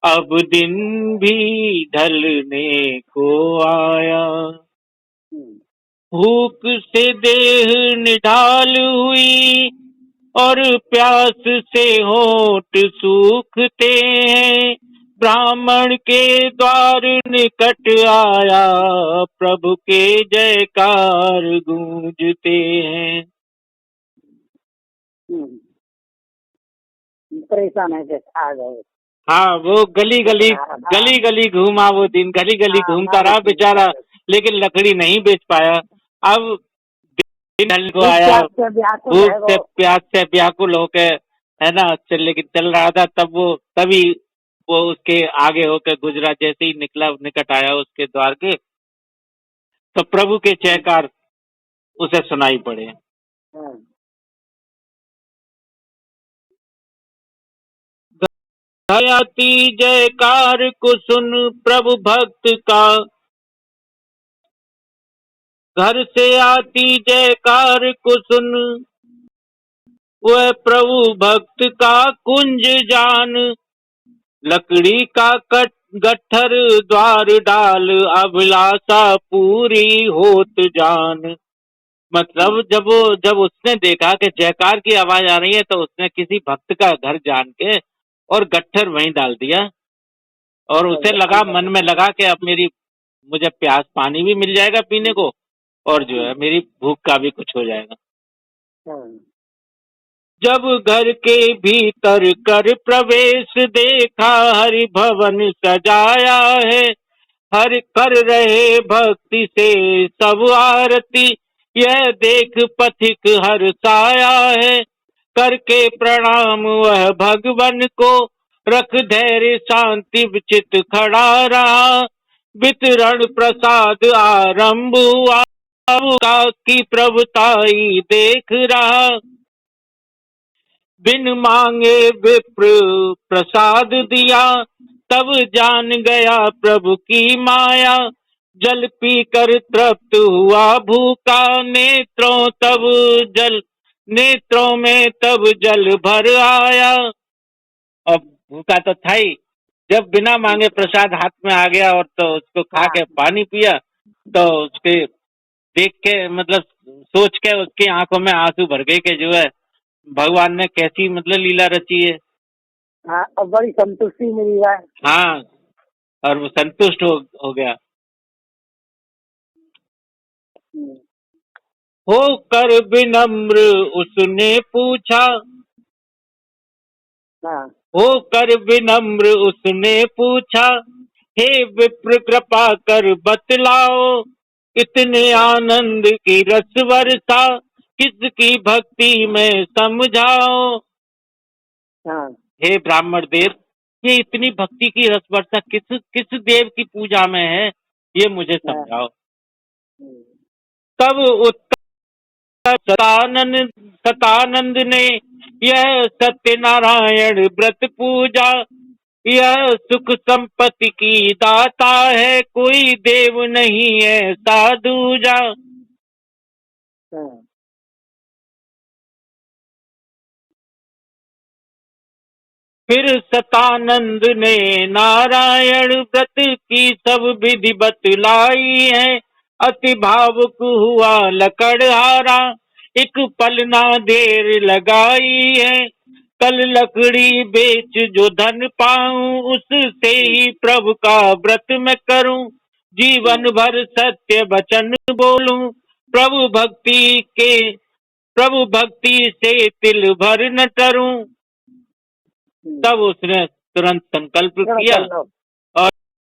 अब दिन भी ढलने को आया। भूख से देह निढाल हुई, और प्यास से होठ सूखते हैं। ब्राह्मण के द्वार निकट आया, प्रभु के जयकार गूंजते हैं। परेशान है कि आ गए। हाँ, वो गली गली गली गली घूमा, वो दिन गली गली घूमता रहा बेचारा, लेकिन लकड़ी नहीं बेच पाया। अब दिन ढल को आया, भूख से प्यास से व्याकुल होके, है ना, लेकिन चल रहा था, तभी वो उसके आगे होकर गुजरा। जैसे ही निकट आया उसके द्वार के, तो प्रभु के जयकार उसे सुनाई पड़े। आती जयकार को सुन प्रभु भक्त का, घर से आती जयकार को सुन वह प्रभु भक्त का कुंज जान। लकड़ी का गट्ठर द्वार डाल, अभिलाषा पूरी होत जान। मतलब जब उसने देखा कि जयकार की आवाज आ रही है, तो उसने किसी भक्त का घर जान के और गट्ठर वहीं डाल दिया, और उसे लगा, मन में लगा कि अब मुझे प्यास पानी भी मिल जाएगा पीने को, और जो है मेरी भूख का भी कुछ हो जाएगा। जब घर के भीतर कर प्रवेश देखा, हरि भवन सजाया है। हर कर रहे भक्ति से सब आरती, यह देख पथिक हर्षाया है। करके प्रणाम वह भगवन को, रख धैर्य शांति विचित खड़ा रहा। वितरण प्रसाद आरंभ हुआ, की प्रभुताई देख रहा। बिन मांगे विप्र प्रसाद दिया, तब जान गया प्रभु की माया। जल पी कर तृप्त हुआ भूखा, नेत्रों में तब जल भर आया। और भूखा तो था ही, जब बिना मांगे प्रसाद हाथ में आ गया और तो उसको खा के पानी पिया, तो उसके देख के, मतलब सोच के उसकी आंखों में आंसू भर गए कि जो है भगवान ने कैसी मतलब लीला रची है। हाँ, और बड़ी संतुष्टि मिली है। हाँ, और वो संतुष्ट हो गया। होकर विनम्र उसने पूछा, होकर विनम्र उसने पूछा, हे विप्र कृपा कर बतलाओ। इतने आनंद की रस वर्षा, किसकी भक्ति में समझाओ। हे ब्राह्मण देव, ये इतनी भक्ति की रस वर्षा किस देव की पूजा में है, ये मुझे समझाओ। तब उत्तर सतानंद ने, यह सत्यनारायण व्रत पूजा, यह सुख संपत्ति की दाता है, कोई देव नहीं है साधुजा। फिर सतानंद ने नारायण व्रत की सब विधि बतलाई है। अति भावुक हुआ लकड़हारा, एक पल ना देर लगाई है। कल लकड़ी बेच जो धन पाऊं, उससे ही प्रभु का व्रत मैं करूं। जीवन भर सत्य वचन बोलूं, प्रभु भक्ति से तिल भर न डरूं। तब उसने तुरंत संकल्प किया, और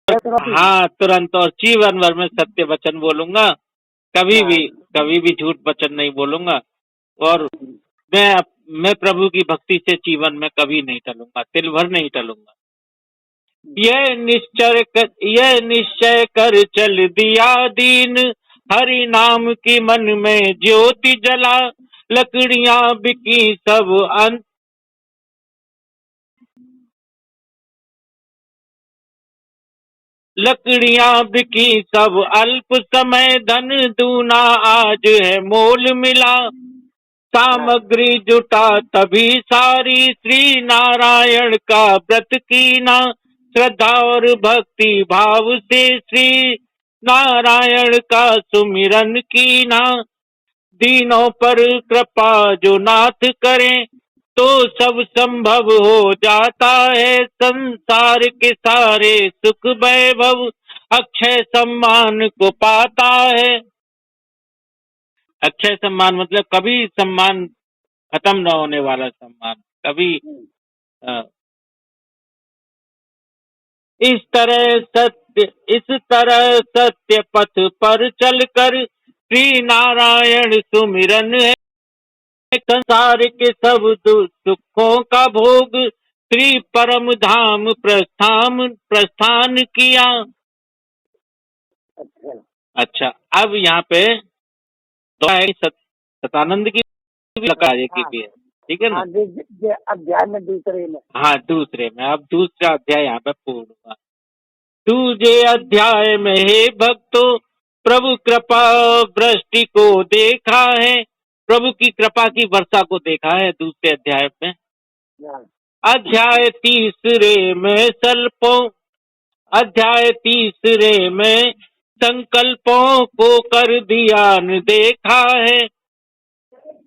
हाँ, तुरंत, और जीवन भर में सत्य वचन बोलूंगा, कभी भी झूठ वचन नहीं बोलूंगा, और मैं प्रभु की भक्ति से जीवन में कभी नहीं टलूंगा, तिल भर नहीं टलूंगा। यह निश्चय कर चल दिया दीन, हरि नाम की मन में ज्योति जला। लकड़ियां बिकी सब लकड़ियां बिकी सब अल्प समय, धन दूना आज है मोल मिला। सामग्री जुटा तभी सारी, श्री नारायण का व्रत कीना। श्रद्धा और भक्ति भाव से श्री नारायण का सुमिरन कीना। दीनों पर कृपा जो नाथ करें तो सब संभव हो जाता है। संसार के सारे सुख वैभव अक्षय सम्मान को पाता है। अक्षय सम्मान मतलब कभी सम्मान खत्म न होने वाला सम्मान, कभी अ, इस तरह सत्य पथ पर चलकर श्री नारायण सुमिरन है। संसार के सब सुखों का भोग श्री परम धाम प्रस्थान किया। अच्छा। अच्छा, अब यहाँ पे तो है सतानंद की भी कार्य की हाँ भी है, ठीक है ना। हाँ, अध्याय में दूसरे में। हाँ, दूसरे में, अब दूसरा अध्याय यहाँ पे पूर्ण हुआ। दूजे अध्याय में हे भक्तों प्रभु कृपा वृष्टि को देखा है। प्रभु की कृपा की वर्षा को देखा है दूसरे अध्याय में। हाँ, अध्याय तीसरे में अध्याय तीसरे में संकल्पों को कर दिया देखा है।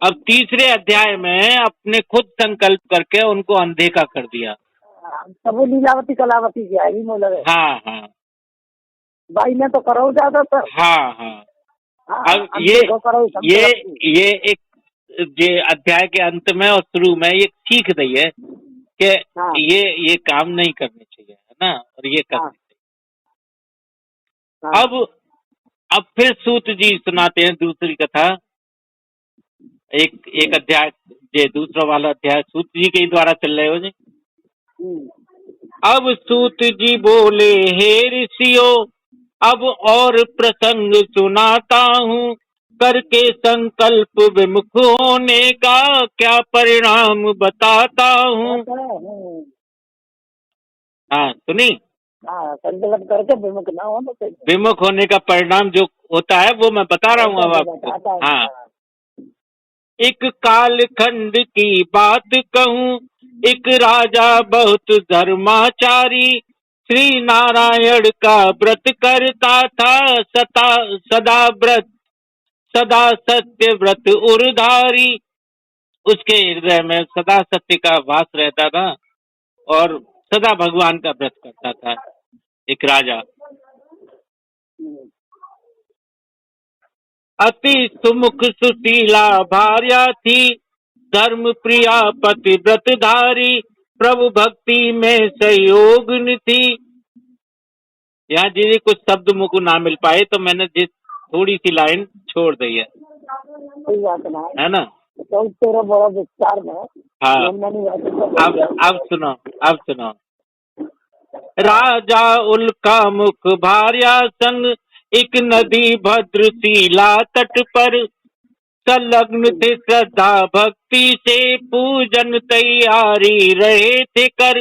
अब तीसरे अध्याय में अपने खुद संकल्प करके उनको अनदेखा कर दिया। तब वो लीलावती कलावती की आएगी मोल है। हाँ हाँ भाई ने तो करो ज्यादा तर। हाँ हाँ। हाँ, अब करो ये एक ये अध्याय के अंत में और शुरू में ये सीख दी है कि हाँ, ये काम नहीं करने चाहिए, है ना, और ये करने हाँ, चाहिए। हाँ, अब फिर सूत जी सुनाते हैं दूसरी कथा। एक अध्याय, ये दूसरा वाला अध्याय सूत जी के ही द्वारा चल रहे हो जी। अब सूत जी बोले हे ऋषियों अब और प्रसंग सुनाता हूँ। करके संकल्प विमुख होने का क्या परिणाम बताता हूँ। हाँ सुनी। हाँ, संकल्प करके विमुख ना हो तो विमुख होने का परिणाम जो होता है वो मैं बता रहा हूँ अब आपको। हाँ, एक कालखंड की बात कहूँ। एक राजा बहुत धर्माचारी श्री नारायण का व्रत करता था। सदा सत्य व्रत उरधारी। उसके हृदय में सदा सत्य का वास रहता था और सदा भगवान का व्रत करता था एक राजा। अति सुमुख सुशीला भार्या थी धर्म प्रिया पति व्रतधारी प्रभु भक्ति में सहयोगिनी थी। यहाँ जी कुछ शब्द मुझको ना मिल पाए तो मैंने थोड़ी सी लाइन छोड़ दी है, कोई बात ना है ना। तो तेरा बड़ा विस्तार में। हाँ, अब सुनो। राजा उल्का मुख भार्या संग एक नदी भद्रशीला तट पर संलग्न थे श्रद्धा भक्ति से पूजन तैयारी रहे थे कर।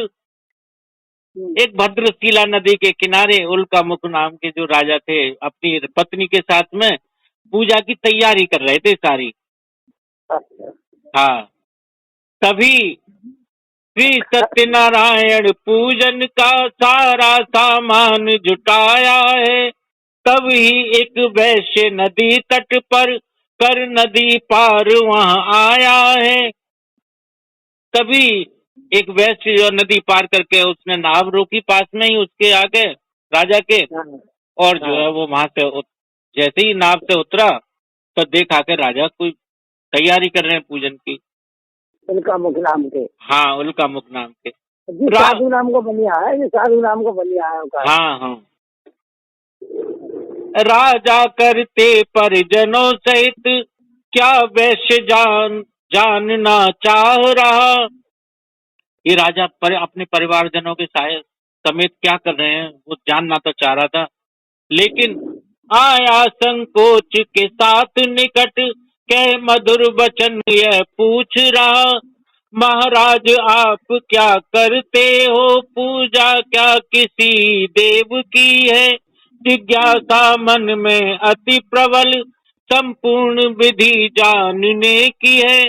एक भद्रशीला नदी के किनारे उल्का मुख नाम के जो राजा थे अपनी पत्नी के साथ में पूजा की तैयारी कर रहे थे सारी। हाँ, तभी श्री सत्यनारायण पूजन का सारा सामान जुटाया है। तब ही एक वैश्य नदी तट पर कर नदी पार वहां आया है। तभी एक वैश्य जो नदी पार करके उसने नाव रोकी पास में ही उसके आगे राजा के, और जो है वो वहां से जैसे ही नाव से उतरा तो देखा के राजा कोई तैयारी कर रहे हैं पूजन की। उल्का मुख नाम के। हाँ, उल्का मुख नाम के साधु नाम को बनिया है, ये साधु नाम को बनिया है। हाँ हाँ। राजा करते परिजनों सहित क्या वैश्य जानना चाह रहा। ये राजा अपने परिवारजनों के समेत क्या कर रहे हैं वो जानना तो चाह रहा था, लेकिन आया संकोच के साथ निकट कह मधुर वचन यह पूछ रहा। महाराज आप क्या करते हो पूजा क्या किसी देव की है। जिज्ञासा मन में अति प्रबल संपूर्ण विधि जानने की है।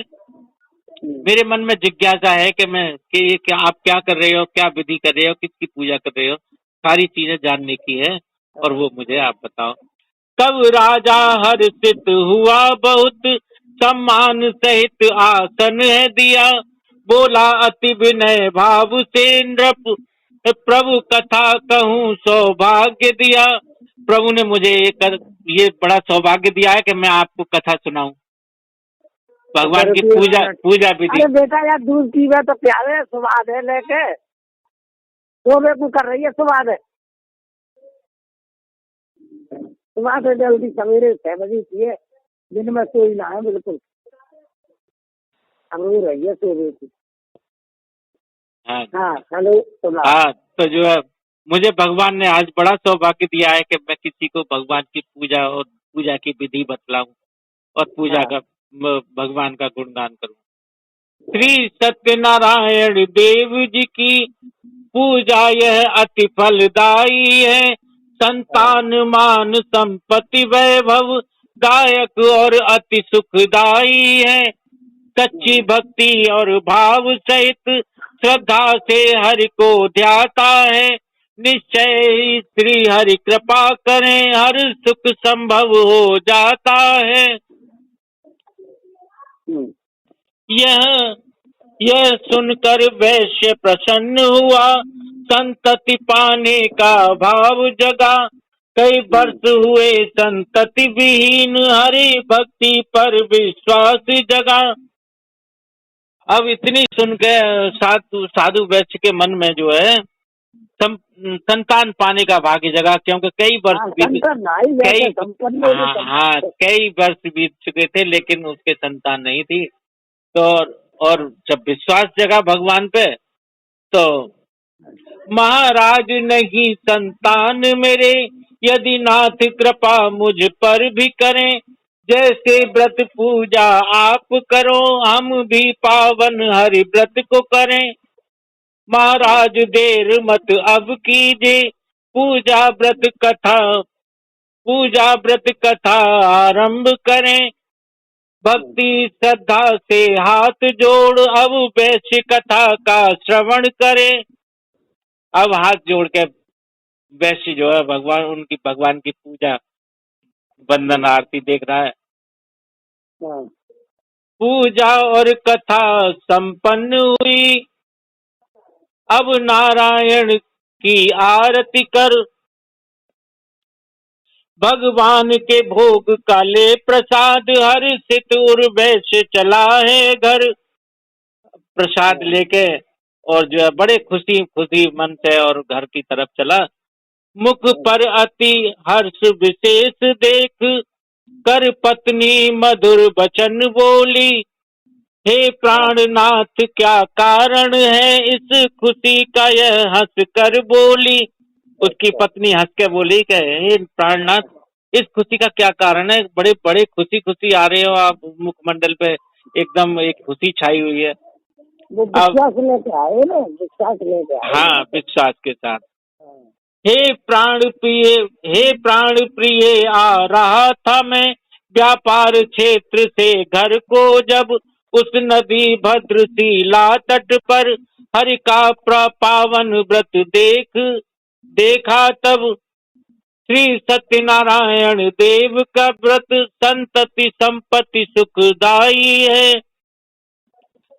मेरे मन में जिज्ञासा है कि क्या आप क्या कर रहे हो, क्या विधि कर रहे हो, किसकी पूजा कर रहे हो, सारी चीजें जानने की है और वो मुझे आप बताओ। तब राजा हर्षित हुआ बहुत सम्मान सहित आसन है दिया। बोला अति विनय भाव से नृप, प्रभु कथा कहूँ सौभाग्य दिया। प्रभु ने मुझे ये बड़ा सौभाग्य दिया है कि मैं आपको कथा सुनाऊं, भगवान की पूजा पूजा विधि। अरे बेटा यार, दूध पीवे तो प्यारे, स्वाद है लेके तो को कर रही है। स्वाद है, स्वाद है। जल्दी सवेरे 6 बजे पिए, दिन में सोई ना है बिल्कुल। अब रो रही है सो रही थी। हाँ हेलो। हाँ, तो जो है मुझे भगवान ने आज बड़ा सौभाग्य दिया है कि मैं किसी को भगवान की पूजा और पूजा की विधि बतलाऊं और पूजा का भगवान का गुणगान करूं। श्री सत्यनारायण देव जी की पूजा यह अति फलदायी है। संतान मान संपत्ति वैभव दायक और अति सुखदायी है। सच्ची भक्ति और भाव सहित श्रद्धा से हरि को ध्याता है। निश्चय ही श्री हरि कृपा करें, हर सुख संभव हो जाता है। यह सुनकर वैश्य प्रसन्न हुआ, संतति पाने का भाव जगा। कई वर्ष हुए संतति विहीन, हरि भक्ति पर विश्वास जगा। अब इतनी सुनकर साधु वैश्य के मन में जो है संतान पाने का भाग्य जगा, क्योंकि कई वर्ष कई वर्ष बीत चुके थे लेकिन उसके संतान नहीं थी। तो और जब विश्वास जगा भगवान पे, तो महाराज नहीं संतान मेरे, यदि नाथ कृपा मुझ पर भी करें। जैसे व्रत पूजा आप करो, हम भी पावन हरि व्रत को करें। महाराज देर मत अब कीजिए, पूजा व्रत कथा आरंभ करें। भक्ति श्रद्धा से हाथ जोड़, अब वैश्य कथा का श्रवण करें। अब हाथ जोड़ के वैश्य जो है भगवान की पूजा वंदन आरती देख रहा है। पूजा और कथा संपन्न हुई, अब नारायण की आरती कर। भगवान के भोग का ले प्रसाद, हर्षित वैश्य चला है घर। प्रसाद लेके और जो है बड़े खुशी खुशी मन से और घर की तरफ चला। मुख पर अति हर्ष विशेष देख, कर पत्नी मधुर वचन बोली। हे प्राणनाथ क्या कारण है, इस खुशी का यह हंस कर बोली। उसकी पत्नी हंस के बोली कि हे प्राणनाथ, इस खुशी का क्या कारण है? बड़े बड़े खुशी खुशी आ रहे हो आप, मुखमंडल पे एकदम एक खुशी छाई हुई है। वो विश्वास लेके आए ना, विश्वास लेके आए। हाँ, विश्वास के साथ। हे प्राण प्रिय आ रहा था मैं, व्यापार क्षेत्र से घर को जब, उस नदी भद्रशिला तट पर हरि का पावन व्रत देखा तब। श्री सत्यनारायण देव का व्रत संतति संपत्ति सुखदाई है।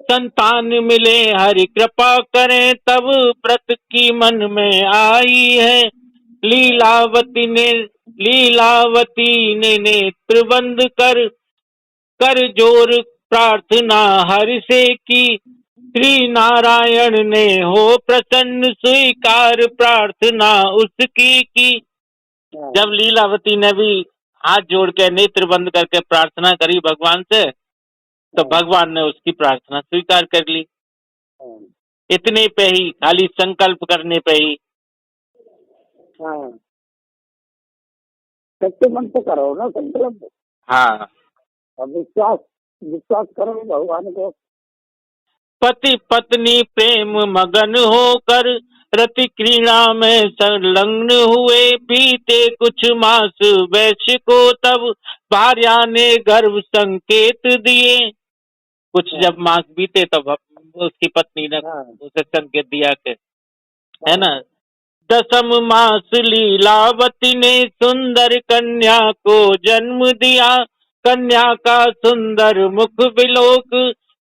संतान मिले हरि कृपा करें, तब व्रत की मन में आई है। लीलावती ने नेत्र बंद कर जोर प्रार्थना हरि से की। श्री नारायण ने हो प्रसन्न, स्वीकार प्रार्थना उसकी की। जब लीलावती ने भी हाथ जोड़ के नेत्र बंद करके प्रार्थना करी भगवान से, तो भगवान ने उसकी प्रार्थना स्वीकार कर ली। इतने पे ही, खाली संकल्प करने पे ही। सच्चे मन से करो ना संकल्प। हाँ, और विश्वास करो भगवान को। पति पत्नी प्रेम मगन होकर रति क्रीड़ा में संलग्न हुए। बीते कुछ मास वैश्य को तब भार्या ने गर्भ संकेत दिए। कुछ जब मास बीते तब उसकी पत्नी ने उसे संकेत दिया कि, है ना, 10म मास लीलावती ने सुंदर कन्या को जन्म दिया। कन्या का सुंदर मुख बिलोक,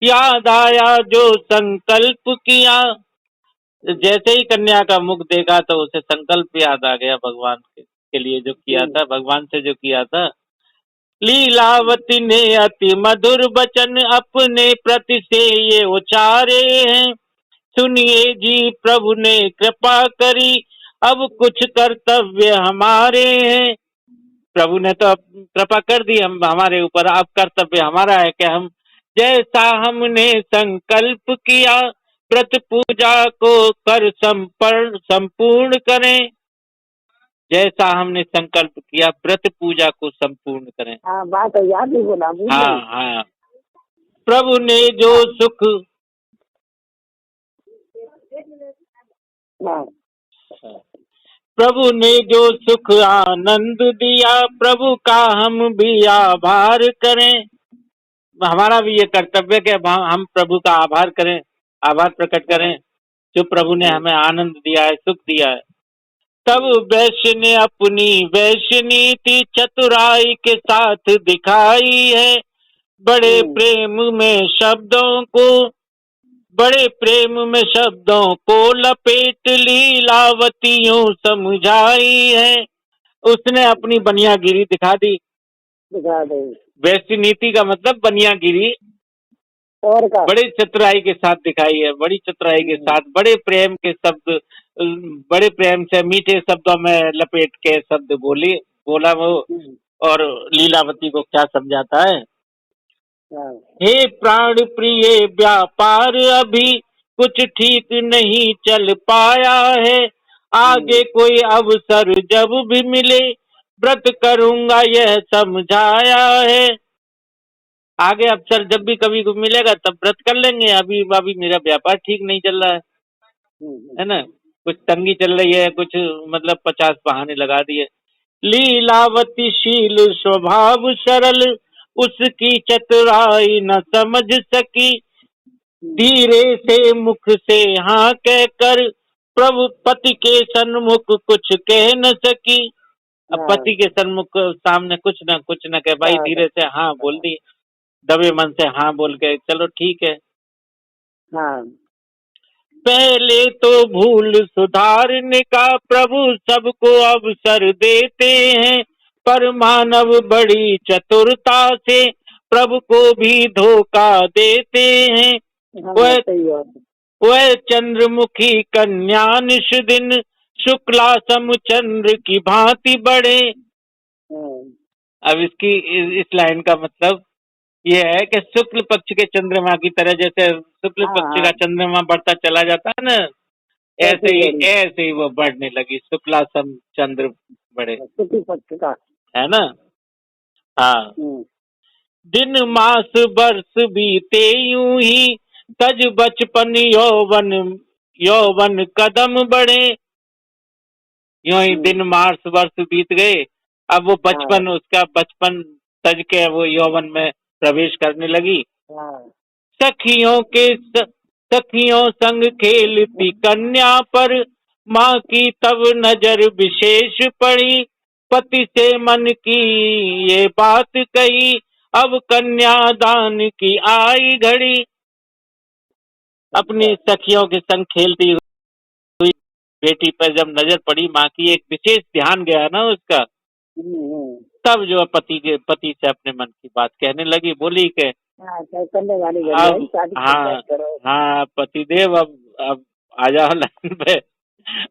याद आया जो संकल्प किया। जैसे ही कन्या का मुख देखा तो उसे संकल्प याद आ गया, भगवान के लिए जो किया था, भगवान से जो किया था। लीलावती ने अति मधुर वचन अपने प्रति से ये उचारे हैं। सुनिए जी प्रभु ने कृपा करी, अब कुछ कर्तव्य हमारे हैं। प्रभु ने तो अब कृपा कर दी हम हमारे ऊपर, अब कर्तव्य हमारा है कि हम जैसा हमने संकल्प किया व्रत पूजा को कर संपूर्ण करें। जैसा हमने संकल्प किया व्रत पूजा को संपूर्ण करें। हाँ, बात याद ही बोला, भूल हाँ गई। हाँ। प्रभु ने जो सुख, हाँ, प्रभु ने जो सुख आनंद दिया, प्रभु का हम भी आभार करें। हमारा भी ये कर्तव्य कि हम प्रभु का आभार करें, आभार प्रकट करें जो प्रभु ने हमें आनंद दिया है, सुख दिया है। तब वैश्य ने अपनी वैश्य नीति चतुराई के साथ दिखाई है। बड़े प्रेम में शब्दों को, बड़े प्रेम में शब्दों को लपेट लीलावतियों समझाई है। उसने अपनी बनियागिरी दिखा दी। दिखा दे। वैश्य नीति का मतलब बनियागिरी और का बड़ी चतुराई के साथ दिखाई है, बड़ी चतुराई के साथ बड़े प्रेम के शब्द, बड़े प्रेम से मीठे शब्दों में लपेट के शब्द बोला वो। और लीलावती को क्या समझाता है? हे प्राण प्रिय व्यापार अभी कुछ ठीक नहीं चल पाया है। आगे कोई अवसर जब भी मिले व्रत करूंगा यह समझाया है। आगे अवसर जब भी कभी को मिलेगा तब व्रत कर लेंगे। अभी अभी मेरा व्यापार ठीक नहीं चल रहा है ना, कुछ तंगी चल रही है, कुछ मतलब 50 बहाने लगा दिए। लीलावती शील स्वभाव सरल, उसकी चतुराई न समझ सकी। धीरे से मुख से हाँ कहकर प्रभु पति के सन्मुख कुछ कह न सकी। अब पति के सन्मुख सामने कुछ न कह, भाई धीरे से हाँ बोल दी, दबे मन से हाँ बोल के चलो ठीक है। पहले तो भूल सुधारने का प्रभु सबको अवसर देते हैं, पर मानव बड़ी चतुरता से प्रभु को भी धोखा देते हैं। वह चंद्रमुखी कन्या निश दिन शुक्ला सम चंद्र की भांति बढ़े। अब इसकी इस लाइन का मतलब ये है कि शुक्ल पक्ष के चंद्रमा की तरह, जैसे शुक्ल पक्ष का चंद्रमा बढ़ता चला जाता है ना, ऐसे ही वो बढ़ने लगी। शुक्ला सम चंद्र बढ़े, शुक्ल पक्ष का है ना। हाँ। दिन मास वर्ष बीते यूं ही, तज बचपन यौवन कदम बढ़े। यूं ही दिन मास वर्ष बीत गए, अब वो बचपन, उसका बचपन तज के वो यौवन में प्रवेश करने लगी। सखियों संग खेलती कन्या पर माँ की तब नजर विशेष पड़ी। पति से मन की ये बात कही, अब कन्यादान की आई घड़ी। अपनी सखियों के संग खेलती हुई बेटी पर जब नजर पड़ी, माँ की एक विशेष ध्यान गया ना उसका, तब जो पति से अपने मन की बात कहने लगी। बोली के अब हाँ पतिदेव, अब आ जाओ लाइन पे,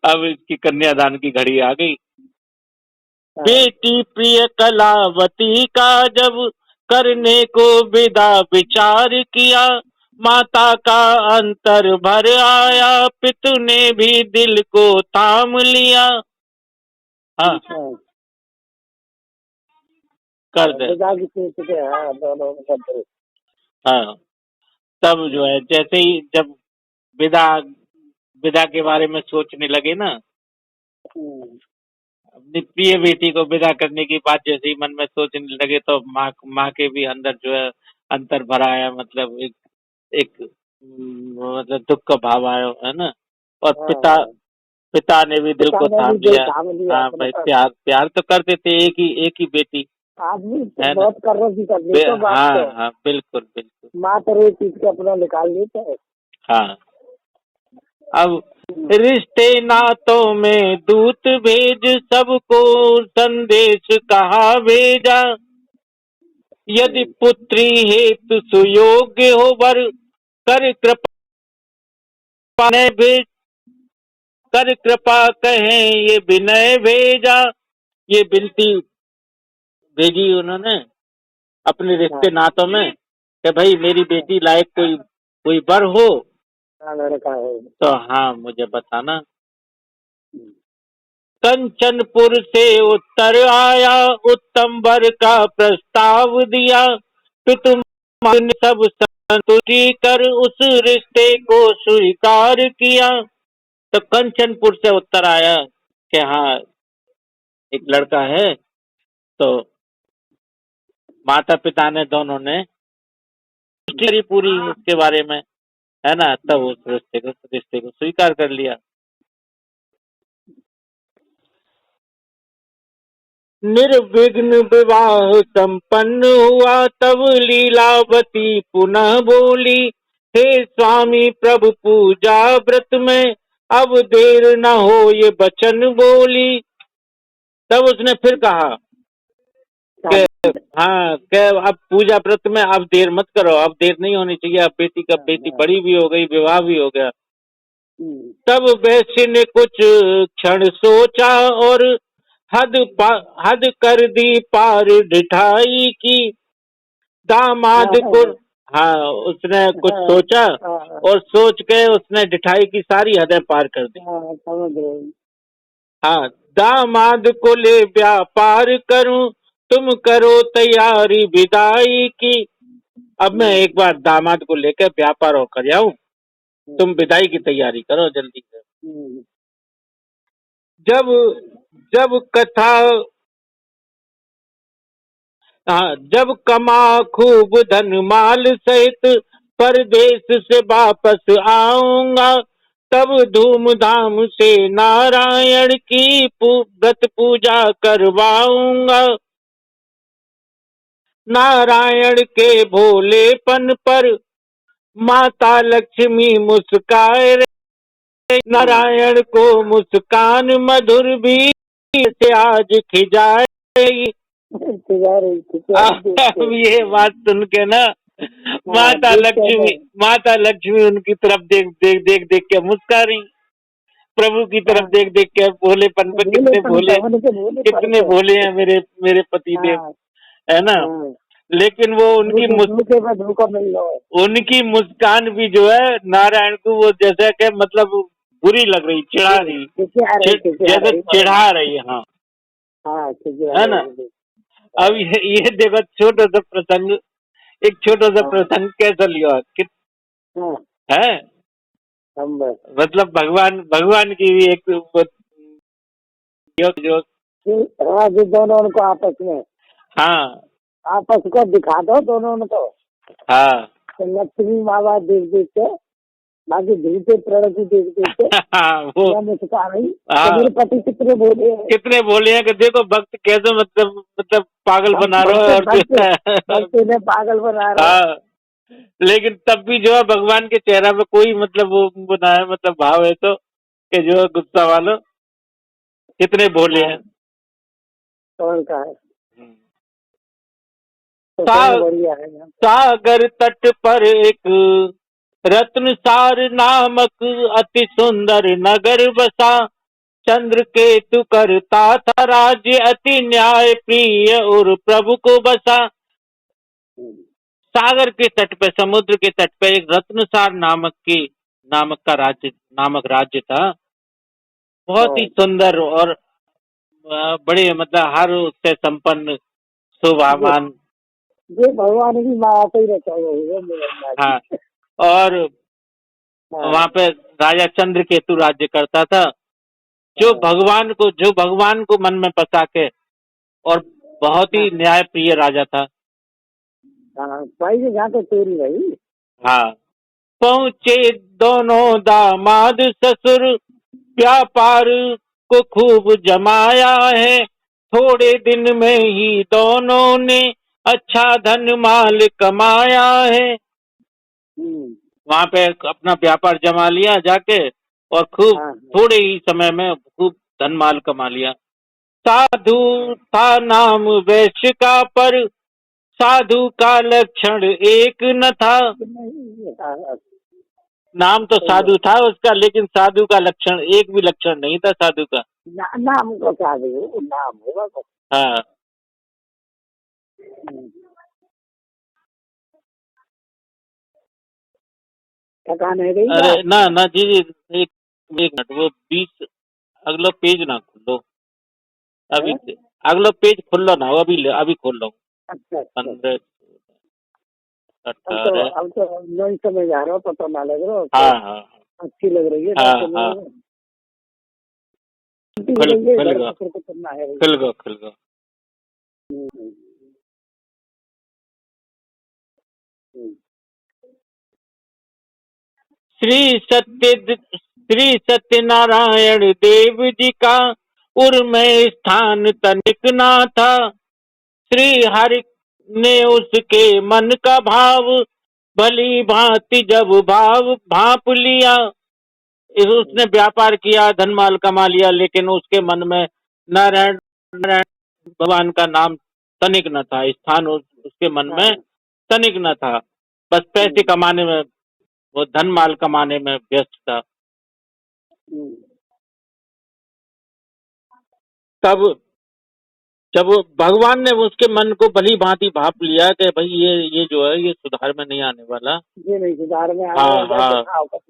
अब इसकी कन्यादान की घड़ी आ गई। बेटी प्रिय कलावती का जब करने को विदा विचार किया, माता का अंतर भर आया, पितु ने भी दिल को थाम लिया। हाँ कर दे। हाँ तब जो है जैसे ही जब विदा के बारे में सोचने लगे ना, अपनी प्रिय बेटी को विदा करने की बात जैसे ही मन में सोचने लगे तो माँ के भी अंदर जो है अंतर भरा आया, मतलब एक मतलब दुख का भाव आया, है ना। और पिता ने भी दिल को थाम लिया। हाँ भाई प्यार तो करते थे, एक ही बेटी, आदमी तो है ना। बहुत कर्रों कर लेते बात हाँ तो। हाँ, बिल्कुल बिल्कुल। माँ तो एक चीज का अपना निकाल लेता है। हाँ, अब रिश्ते नातों में दूत भेज, सबको संदेश कहा भेजा। यदि पुत्री हेतु सुयोग्य हो वर, कर कृपा ने भेज, कर कृपा कहें ये विनय भेजा। ये विनती भेजी उन्होंने अपने रिश्ते नातों में कि भाई मेरी बेटी लायक कोई कोई वर हो लड़का है। तो हाँ मुझे बताना। कंचनपुर से उत्तर आया, उत्तम वर का प्रस्ताव दिया। पितु ने सब संतुष्टि कर उस रिश्ते को स्वीकार किया। तो कंचनपुर से उत्तर आया कि हाँ एक लड़का है। तो माता पिता ने दोनों ने पुष्टि पूरी इसके बारे में, है ना, तब उस रिश्ते को स्वीकार कर लिया। निर्विघ्न विवाह संपन्न हुआ, तब लीलावती पुनः बोली, हे स्वामी प्रभु पूजा व्रत में, अब देर न हो ये वचन बोली। तब उसने फिर कहा कि हाँ कि अब पूजा व्रत में अब देर मत करो, अब देर नहीं होनी चाहिए, अब बेटी बड़ी भी हो गई, विवाह भी हो गया। तब वैश्य ने कुछ क्षण सोचा और हद कर दी पार ढिठाई की। दामाद को, हाँ उसने कुछ सोचा और सोच के उसने ढिठाई की सारी हदें पार कर दी। हाँ, दामाद को ले व्यापार करूं, तुम करो तैयारी विदाई की। अब मैं एक बार दामाद को लेकर व्यापार और कर आऊं, तुम विदाई की तैयारी करो जल्दी से। जब जब कथा हाँ, जब कमा खूब धन माल सहित परदेश से वापस आऊंगा, तब धूमधाम से नारायण की व्रत पूजा करवाऊंगा। नारायण के भोलेपन पर माता लक्ष्मी मुस्काए रे, नारायण को मुस्कान मधुर भी से आज खिजाए। अब ये बात सुन के ना माता लक्ष्मी उनकी तरफ देख देख देख देख के मुस्का रही, प्रभु की तरफ देख देख के भोलेपन पे, कितने भोले हैं मेरे मेरे पति देव, है ना। लेकिन वो उनकी मुस्कान भी जो है नारायण को वो जैसे कि मतलब बुरी लग रही, चिढ़ा रही, जैसे चिढ़ा रही। हाँ है ना। अब ये देखो छोटा सा प्रसंग, एक छोटा सा प्रसंग कैसा लिया है, मतलब भगवान की भी एक जो दोनों उनको आपस में, हाँ आपस को दिखा दो दोनों को। हाँ, तो लक्ष्मी माँ बाप देख देख के, बाकी धीरे प्रणव की देख देख के वो मुस्का रही। मेरे पति कितने बोले हैं कि देखो भक्त कैसे मतलब पागल बना रहा है, और पागल बना रहा है। लेकिन तब भी जो है भगवान के चेहरा में कोई मतलब वो बना है, मतलब भाव है तो कि जो है गुस्सा वालों कितने भोले हैं। कौन का है? सागर तट पर एक रत्नसार नामक अति सुंदर नगर बसा, चंद्र केतु करता था राज्य, अति न्याय प्रिय और प्रभु को बसा। सागर के तट पे, समुद्र के तट पे एक रत्नसार नामक राज्य था, बहुत ही सुंदर और बड़े मतलब हर उससे संपन्न शोभामान। ये भगवान की माँ ही रहता। हाँ, और वहाँ पे राजा चंद्र केतु राज्य करता था, जो भगवान को मन में बसा के, और बहुत ही न्याय प्रिय राजा था। हाँ, पहुँचे दोनों दामाद ससुर, व्यापार को खूब जमाया है, थोड़े दिन में ही दोनों ने अच्छा धन माल कमाया है। वहां पे अपना व्यापार जमा लिया जाके और खूब हाँ, थोड़े ही समय में खूब धन माल कमा लिया। साधु था नाम वैश्य का, पर साधु का लक्षण एक न था। नाम तो साधु था उसका, लेकिन साधु का लक्षण एक भी लक्षण नहीं था साधु का। नाम को साधु नाम होगा तो। हाँ, थकान है गई अरे बात। ना ना जी, एक एक मिनट, वो 20 अगला पेज ना खोलो अभी है? से। अगला पेज खोल लो ना, अभी खोल लो। अच्छा अच्छा। 15, अब तो 18। अब तो नहीं समझ आ रहा, पता ना लग रहा हाँ तो। हाँ अच्छी लग रही है हाँ बात हाँ, में। अच्छी लग रही है, खुल घर गो, पकड़ को करना है। खुल गो। हम्म, हम्म, श्री सत्यनारायण देव जी का उर्मय स्थान तनिक ना था। श्री हरि ने उसके मन का भाव भली भांति जब भाव भाप लिया। उसने व्यापार किया, धन माल कमा लिया, लेकिन उसके मन में नारायण नारायण भगवान का नाम तनिक न था। स्थान उसके मन हाँ, में तनिक न था। बस पैसे कमाने में, वो धन माल कमाने में व्यस्त था। हम्म, तब जब वो भगवान ने उसके मन को भली भांति भाप लिया कि भाई ये जो है ये सुधार में नहीं आने वाला। ये नहीं सुधार में आने हाँ वाला, हाँ दिखाओ बस।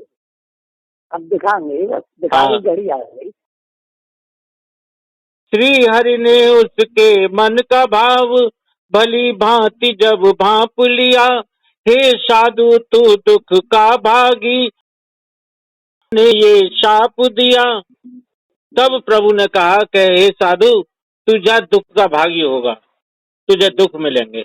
अब दिखाएंगे, बस दिखाने हाँ। की घड़ी आ गई। श्री हरि ने उसके मन का भाव भली भांति जब भाप लिया। हे साधु तू दुख का भागी, ने ये शाप दिया। तब प्रभु ने कहा कि हे साधु, तू जा दुख का भागी होगा, तुझे दुख मिलेंगे।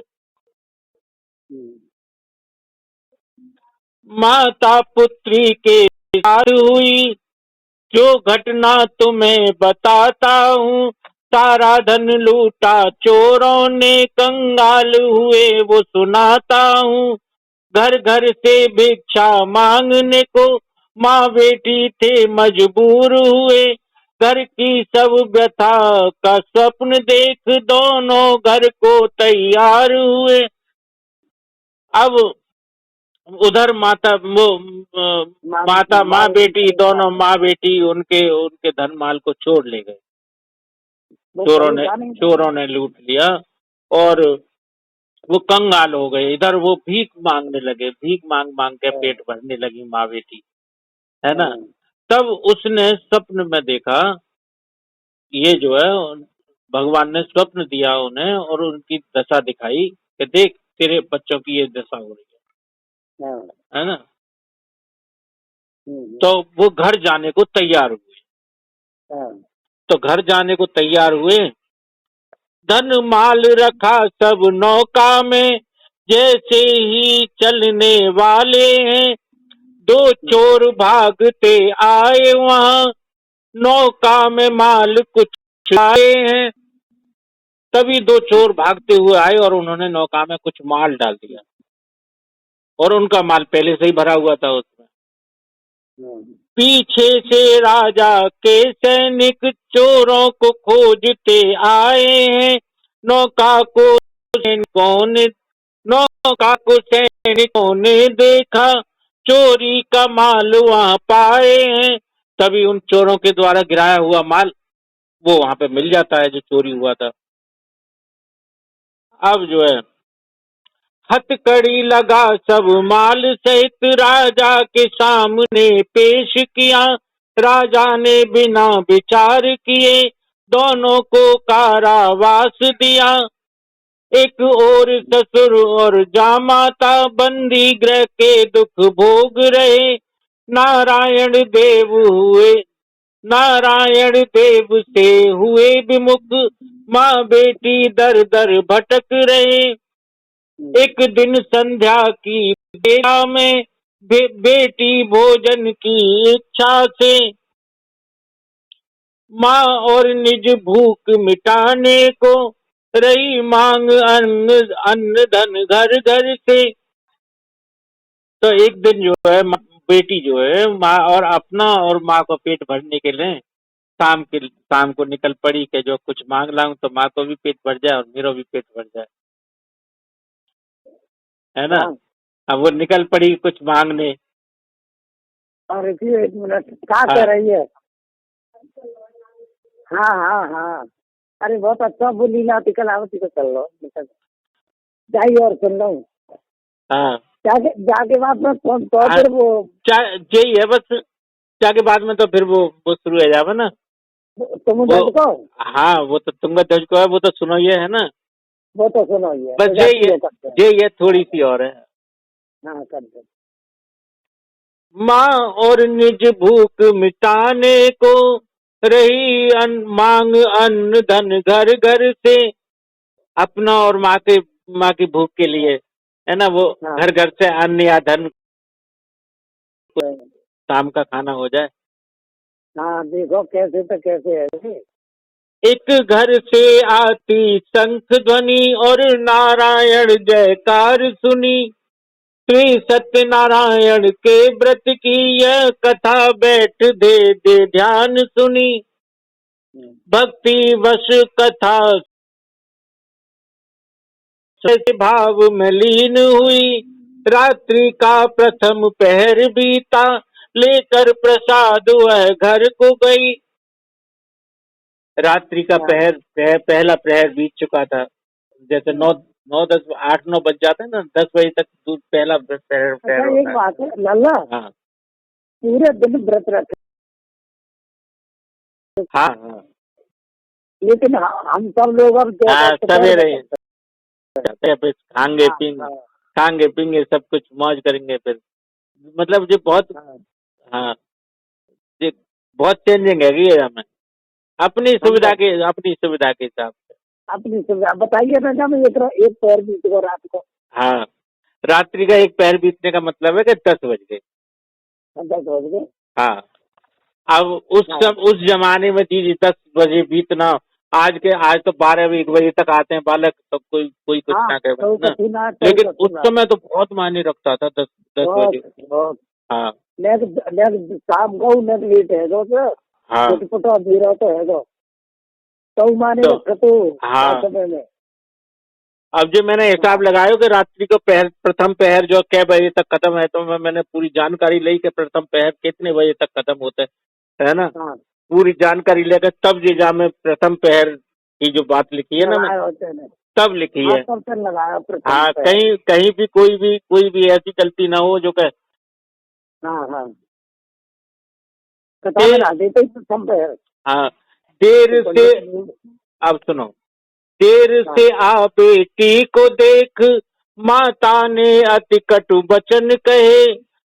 माता पुत्री के साथ हुई जो घटना तुम्हें बताता हूँ। सारा धन लूटा चोरों ने, कंगाल हुए वो सुनाता हूँ। घर घर से भिक्षा मांगने को माँ बेटी थे मजबूर हुए। घर की सब व्यथा का स्वप्न देख दोनों घर को तैयार हुए। अब उधर माँ बेटी, दोनों माँ बेटी उनके उनके धन माल को चोर ले गए। वो परेशानी चोरों ने लूट लिया और वो कंगाल हो गए। इधर वो भीख मांगने लगे, भीख मांग मांग के पेट भरने लगी माँ बेटी, है ना। तब उसने स्वप्न में देखा, ये जो है भगवान ने स्वप्न दिया उन्हें और उनकी दशा दिखाई कि देख तेरे बच्चों की ये दशा हो रही है ना। तो वो घर जाने को तैयार हुए। तो घर जाने को तैयार हुए, धन माल रखा सब नौका में, जैसे ही चलने वाले हैं। दो चोर भागते आए वहां, नौका में माल कुछ लाए हैं। तभी दो चोर भागते हुए आए और उन्होंने नौका में कुछ माल डाल दिया, और उनका माल पहले से ही भरा हुआ था उसमें। पीछे से राजा के सैनिक चोरों को खोजते आए हैं। नौका को सैनिकों ने नौका को सैनिकों ने देखा, चोरी का माल वहां पाए हैं। तभी उन चोरों के द्वारा गिराया हुआ माल वो वहां पे मिल जाता है जो चोरी हुआ था। अब जो है हथकड़ी लगा सब माल सहित राजा के सामने पेश किया। राजा ने बिना विचार किए दोनों को कारावास दिया। एक और ससुर और जामाता बंदी गृह के दुख भोग रहे। नारायण देव हुए नारायण देव से हुए विमुख, माँ बेटी दर दर भटक रहे। एक दिन संध्या की बेला में बेटी भोजन की इच्छा से माँ और निज भूख मिटाने को रही मांग अन्न अन्न धन घर घर से। तो एक दिन जो है बेटी जो है माँ और अपना और माँ को पेट भरने के लिए शाम को निकल पड़ी कि जो कुछ मांग लाऊं तो माँ को भी पेट भर जाए और मेरा भी पेट भर जाए, है ना। हाँ। अब वो निकल पड़ी कुछ मांगने। और रुकिए एक मिनट, क्या हाँ कह रही है? हाँ हाँ हाँ। अरे बहुत अच्छा बोली ना, कलावती को चल लो निकल जाइए और सुन लो। हाँ जाके बाद में फोन तो हाँ, फिर वो यही है बस। जाके बाद में तो फिर वो शुरू हो जावे ना तुम वो। दर्द को हाँ वो तो तुंगा ध्वज को है, वो तो सुनो ये है ना। वो तो सुनो ही है, बस तो जाती है करते हैं। ये थोड़ी सी और है। हाँ करते हैं। माँ और निज भूख मिटाने को रही मांग अन्न धन घर घर से। अपना और माँ की भूख के लिए, है ना, वो हाँ घर घर से अन्न या धन हाँ। शाम का खाना हो जाए। हाँ देखो कैसे तो कैसे है जी। एक घर से आती शंख ध्वनि और नारायण जयकार सुनी। श्री सत्यनारायण के व्रत की यह कथा बैठ दे दे ध्यान सुनी। भक्ति वश कथा से भाव में लीन हुई। रात्रि का प्रथम पहर बीता, लेकर प्रसाद वह घर को गई। रात्रि का हाँ। पहला प्रहर बीत चुका था। जैसे 9 9 10 8 9 बज जाते हैं ना, 10 बजे तक दूध पहला प्रहर अच्छा एक होता है। बात है लल्ला, हाँ पूरे दिन व्रत रखे हाँ हाँ लेकिन हम सब लोग अब हाँ, दोपहर में सवेरे करते जाते हैं, फिर हैं। हाँ हाँ खाएंगे पीएंगे सब कुछ मौज करेंगे फिर। मतलब जो बहुत, हाँ। हाँ, ये बहुत चेंजिंग है ये हमें समझा। अपनी सुविधा के हिसाब से। अपनी सुविधा बताइए ना, जब एक पैर बीत को रात को हाँ, रात्रि का एक पहर बीतने का मतलब है कि 10 बज गए। 10 बज गए। हाँ, अब हाँ उस जमाने में जी 10 बजे बीतना। आज तो 12 1 बजे तक आते हैं बालक, तो कोई कुछ हाँ। ना कहे तो ना। कठिना तो लेकिन उस कठिना समय तो बहुत मायने रखता था 10 10 बजे। बहुत बहुत। हाँ नेक नेक शाम को नेक लेट है दो तो हाँ फुटफुटा धीरा तो है दो तो माने तो रखा तो हाँ, समय में। अब जो मैंने हिसाब हाँ लगाया कि रात्रि को प्रथम पहर जो कै बजे तक खत्म है, तो मैंने पूरी जानकारी ली कि प्रथम पहर कितने बजे तक खत्म होता है ना। हाँ। पूरी जानकारी लेकर तब ये जा में प्रथम पहर की जो बात लिखी है ना, मैं लगाए होते हैं। तब लिखी हाँ है। तब तक लगाया प्रथम हाँ, पे। कहीं कहीं भी कोई भी ऐसी गलती ना हो जो कहे हाँ हाँ। कथा कि लगा देते ही प्रथम पे है। हाँ तो देर से। बढ़िया। अब सुनो, देर हाँ से आ बेटी को देख, माता ने अति कटु वचन कहे।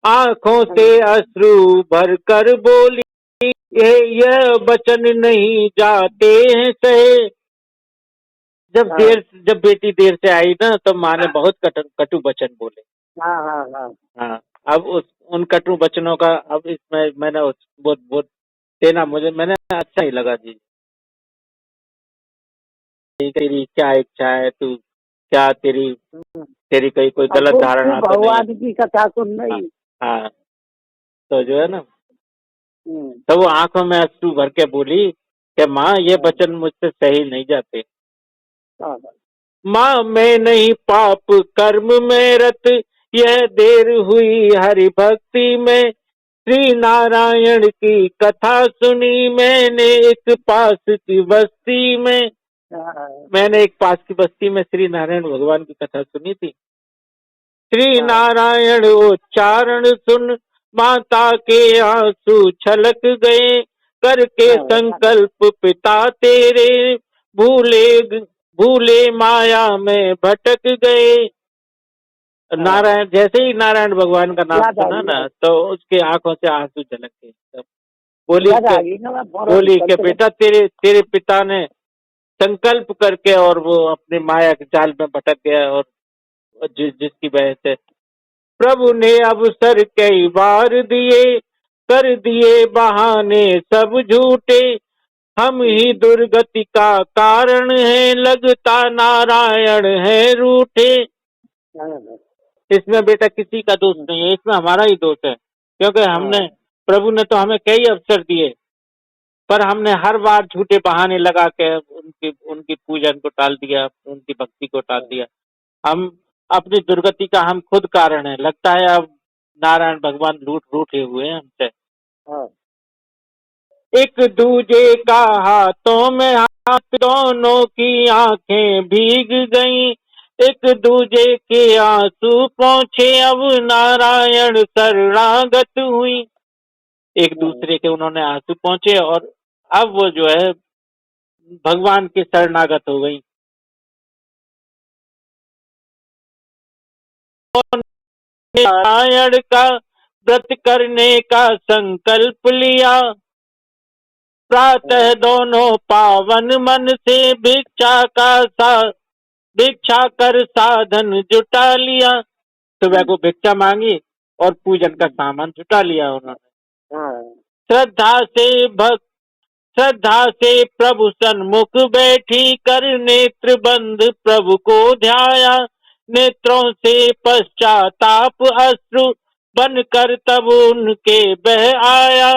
आंखों हाँ से अश्रु भर कर बोली, यह वचन नहीं जाते हैं सहे। हाँ जब बेटी देर से आई ना, तो माँ ने बहुत कटु वचन बोले। हाँ हाँ हाँ। हाँ, अब उन कटु वचनों का अब इसमें मैंने वो देना मुझे मैंने अच्छा ही लगा जी। तेरी क्या इच्छा है, तू क्या तेरी कोई अब गलत वो धारणा तो नहीं है। भगवान की कथा सुन हाँ रही। हाँ, तो जो है ना, हम्म। तो वो आंखों में आंसू भर के बोली कि माँ ये हाँ वचन मुझसे सही नहीं जाते। हाँ माँ मैं नहीं पाप कर्म में रत, यह देर हुई हरि भक्ति में। श्री नारायण की कथा सुनी मैंने एक पास की बस्ती में। हाँ मैंने एक पास की बस्ती में श्री नारायण भगवान की कथा सुनी थी। श्री हाँ नारायण उच्चारण सुन, माता के आंसू छलक गए। करके हाँ संकल्प पिता तेरे, भूले भूले माया में भटक गए। हाँ। नारायण जैसे ही नारायण भगवान का नाम याद आ सुना ना, गई। तो उसके आंखों से आंसू झलक गए। तब बोली याद आ के गई ना, मैं फौरन बोली के चलते बेटा, तेरे तेरे पिता ने संकल्प करके और वो अपनी माया के जाल में भटक गया, और जिसकी वजह से प्रभु ने अवसर कई बार दिए, कर दिए बहाने सब झूठे। हम ही दुर्गति का कारण है, लगता नारायण है रूठे। हाँ, इसमें बेटा किसी का दोष नहीं है, इसमें हमारा ही दोष है, क्योंकि हमने, हाँ, प्रभु ने तो हमें कई अवसर दिए, पर हमने हर बार झूठे बहाने लगा के उनकी उनकी पूजन को टाल दिया, उनकी भक्ति को टाल दिया। हम अपनी दुर्गति का हम खुद कारण है। लगता है अब नारायण भगवान रूठे हुए हैं हमसे। हाँ, एक दूजे का हाथों में हाथ, दोनों की आंखें भीग गईं। एक दूजे के आंसू पहुंचे, अब नारायण शरणागत हुई। एक दूसरे के उन्होंने आंसू पहुंचे और अब वो जो है भगवान के शरणागत हो गई। नारायण का व्रत करने का संकल्प लिया। प्रातः दोनों पावन मन से भिक्षा कर साधन जुटा लिया। सुबह को भिक्षा मांगी और पूजन का सामान जुटा लिया उन्होंने। हाँ, श्रद्धा से भक्त श्रद्धा से प्रभु सन्मुख बैठी, कर नेत्र बंद प्रभु को ध्याया। नेत्रों से पश्चाताप अश्रु बन कर तब उनके बह आया।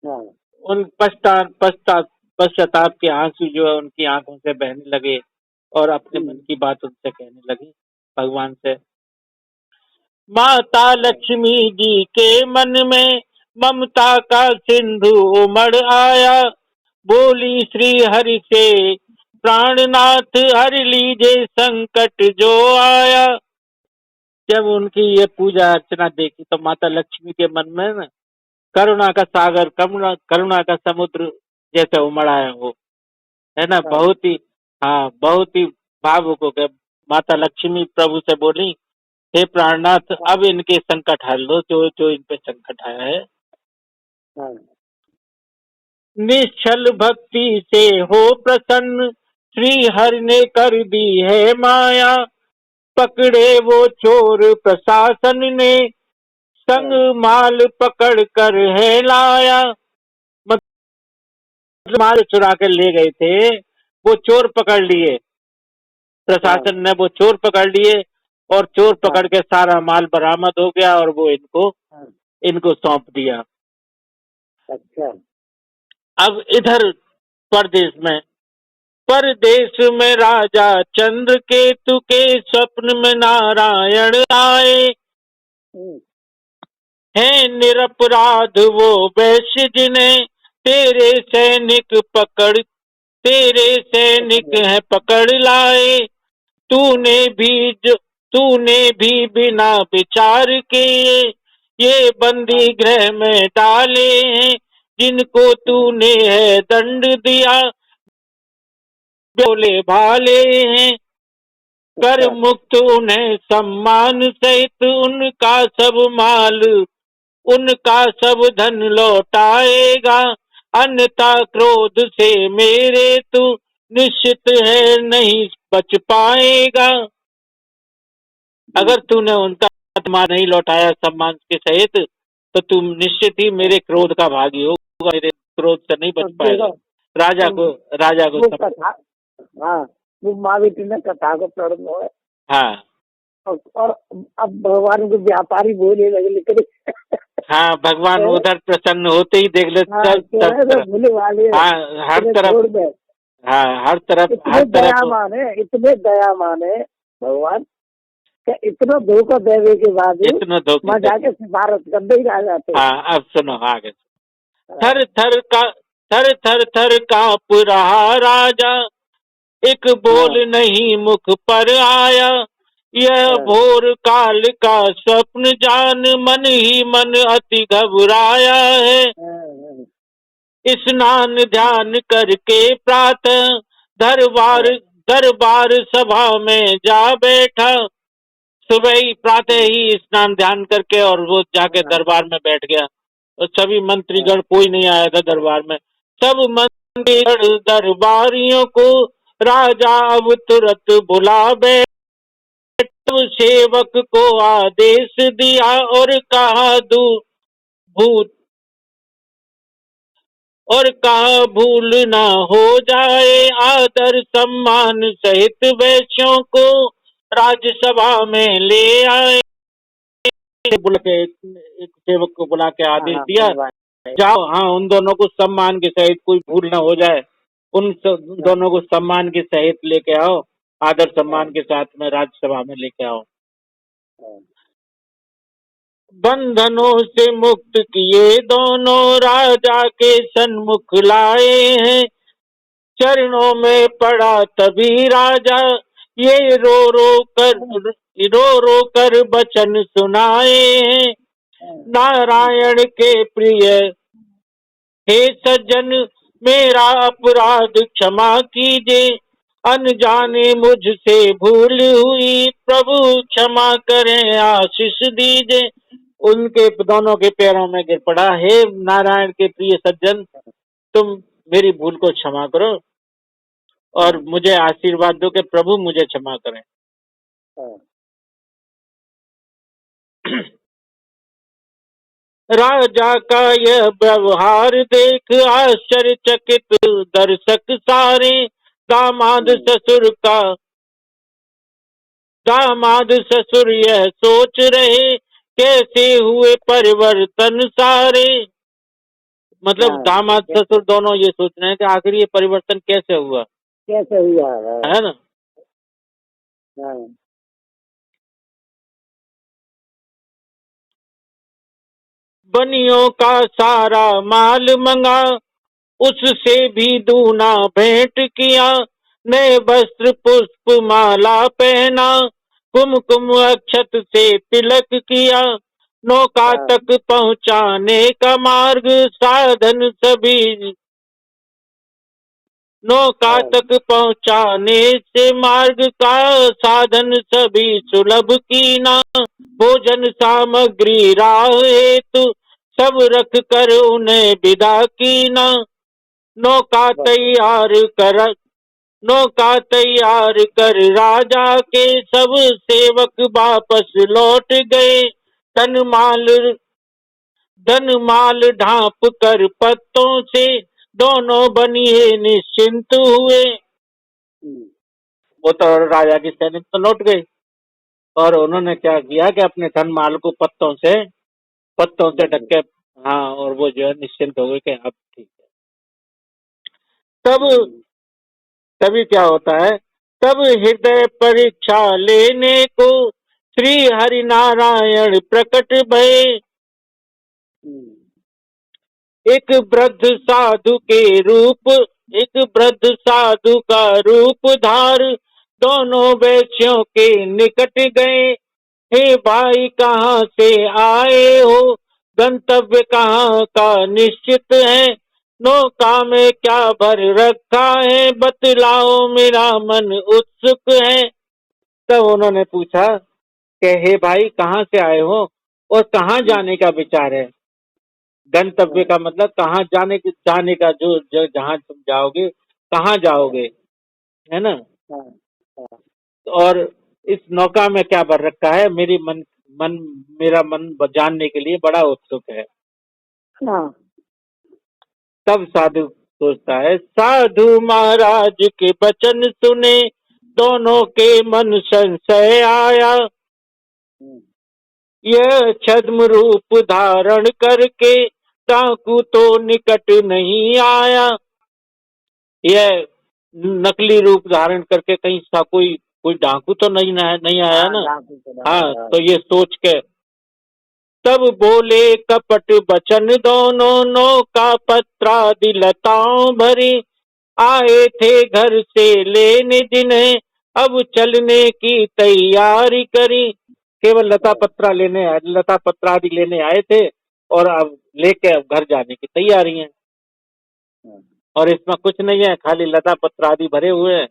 हाँ, उन पश्चाताप के आंसू जो है उनकी आंखों से बहने लगे और अपने मन की बात उनसे कहने लगे भगवान से। माता लक्ष्मी जी के मन में ममता का सिंधु उमड़ आया। बोली श्री हरि से प्राणनाथ, हर लीजे संकट जो आया। जब उनकी ये पूजा अर्चना देखी तो माता लक्ष्मी के मन में ना करुणा का सागर, करुणा का समुद्र जैसे उमड़ आया हो, है ना। हाँ, बहुत ही, हाँ, बहुत ही भावुक हो गए। माता लक्ष्मी प्रभु से बोली, हे प्राणनाथ, अब इनके संकट हर लो, जो जो इन पे संकट आया है। हाँ, निश्चल भक्ति से हो प्रसन्न, श्री हरि ने कर दी है माया। पकड़े वो चोर प्रशासन ने, संग माल पकड़ कर है लाया। मतलब माल चुरा कर ले गए थे, वो चोर पकड़ लिए, प्रशासन ने वो चोर पकड़ लिए और चोर पकड़ के सारा माल बरामद हो गया और वो हाँ, इनको सौंप दिया। अच्छा, अब इधर परदेश में राजा चंद्रकेतु के स्वप्न में नारायण आए। है निरपराध वो वैश्य जिन्हें तेरे सैनिक है पकड़ लाए। तूने भी तूने भी बिना विचार के ये बंदी गृह में डाले हैं। जिनको तूने है दंड दिया, बोले भाले हैं। कर मुक्त उन्हें सम्मान सहित, उनका सब धन लौटाएगा। अन्यथा क्रोध से मेरे तू निश्चित है नहीं बच पाएगा। अगर तूने उनका सम्मान नहीं लौटाया सम्मान के सहित, तो तुम निश्चित ही मेरे क्रोध का भागी होगा, मेरे क्रोध से नहीं बच पाएगा। राजा को वो कथा, हाँ, वो महावीर ने कथा को प्रारंभ है। हाँ, और अब भगवान को व्यापारी बोले लगे, लेकिन हाँ, भगवान उधर प्रसन्न होते ही देख ले, भूले वाले, हाँ, हर तरफ, हाँ, हर तरफ इतने दयामान है भगवान। इतना धोखा देने के बाद वहाँ जाके सिफारत करते ही रह जाते। हाँ, अब सुनो आगे। थर थर कांप रहा राजा, एक बोल नहीं मुख पर आया। यह भोर काल का स्वप्न जान, मन ही मन अति घबराया है। स्नान ध्यान करके प्रातः दरबार सभा में जा बैठा। सुबह ही प्रातः ही स्नान ध्यान करके और वो जाके दरबार में बैठ गया। और सभी मंत्रीगण, कोई नहीं आया था दरबार में। सब मंत्रीगण दरबारियों को राजा अब तुरंत बुला बैठ। सेवक को आदेश दिया और कहा भूत और कहा भूल ना हो जाए, आदर सम्मान सहित वैश्यों को राज्यसभा में ले आए। बुला के एक सेवक को बुला के आदेश हाँ दिया, जाओ, हाँ, उन दोनों को सम्मान के सहित, कोई भूल ना हो जाए, उन दोनों को सम्मान के सहित लेके आओ, आदर सम्मान के साथ में राज्यसभा में लेके आओ। बंधनों से मुक्त किए दोनों, राजा के सन्मुख लाए हैं। चरणों में पड़ा तभी राजा, ये रो रो कर वचन सुनाए हैं। नारायण के प्रिय हे सज्जन, मेरा अपराध क्षमा कीजिए, अनजाने मुझसे भूल हुई, प्रभु क्षमा करें आशीष दीजिए। उनके दोनों के पैरों में गिर पड़ा, हे नारायण के प्रिय सज्जन, तुम मेरी भूल को क्षमा करो और मुझे आशीर्वाद दो कि प्रभु मुझे क्षमा करें। राजा का यह व्यवहार देख आश्चर्यचकित दर्शक सारे, दामाद ससुर यह सोच रहे, कैसे हुए परिवर्तन सारे। मतलब दामाद ससुर दोनों ये सोच रहे हैं कि आखिर ये परिवर्तन कैसे हुआ है ना। बनियों का सारा माल मंगा, उससे भी दूना भेंट किया, नए वस्त्र पुष्प माला पहना, कुमकुम अक्षत से तिलक किया। नौका तक पहुँचाने का मार्ग साधन सभी, नौका तक पहुँचाने से मार्ग का साधन सभी सुलभ कीना। भोजन सामग्री राह हेतु सब रख कर उन्हें विदा कीना। नौका तैयार कर राजा के सब सेवक वापस लौट गए। धन माल ढांप कर पत्तों से दोनों बनिए निश्चिंत हुए। वो तो राजा की सैनिक तो लौट गई और उन्होंने क्या किया कि अपने धन माल को पत्तों से ढक के, हाँ, और वो जो है निश्चिंत हो गए कि अब ठीक है। तभी क्या होता है, तब हृदय परीक्षा लेने को श्री हरि नारायण प्रकट भये। एक वृद्ध साधु का रूप धार, दोनों वैश्यों के निकट गए। हे भाई कहाँ से आए हो, गंतव्य कहाँ का निश्चित है, नौका में क्या भर रखा है, बतलाओ मेरा मन उत्सुक है। तब उन्होंने पूछा कि हे भाई कहाँ से आए हो और कहाँ जाने का विचार है। गंतव्य का मतलब कहाँ जाने का, जो जहाँ तुम जाओगे, कहाँ जाओगे, है ना। और इस नौका में क्या भर रखा है, मेरा मन जानने के लिए बड़ा उत्सुक है। तब साधु सोचता है, साधु महाराज के वचन सुने, दोनों के मन संशय आया। यह छद्म रूप धारण करके डाकू तो निकट नहीं आया। यह नकली रूप धारण करके कहीं सा कोई डाकू तो नहीं आया ना। हाँ, तो ये सोच के तब बोले कपट बचन दोनों, नौका पत्रादि लताओं भरी, आए थे घर से लेने जिन्हें, अब चलने की तैयारी करी। केवल लता पत्रादि लेने आए थे और अब लेके अब घर जाने की तैयारी है। और इसमें कुछ नहीं है, खाली लता पत्रादि भरे हुए हैं।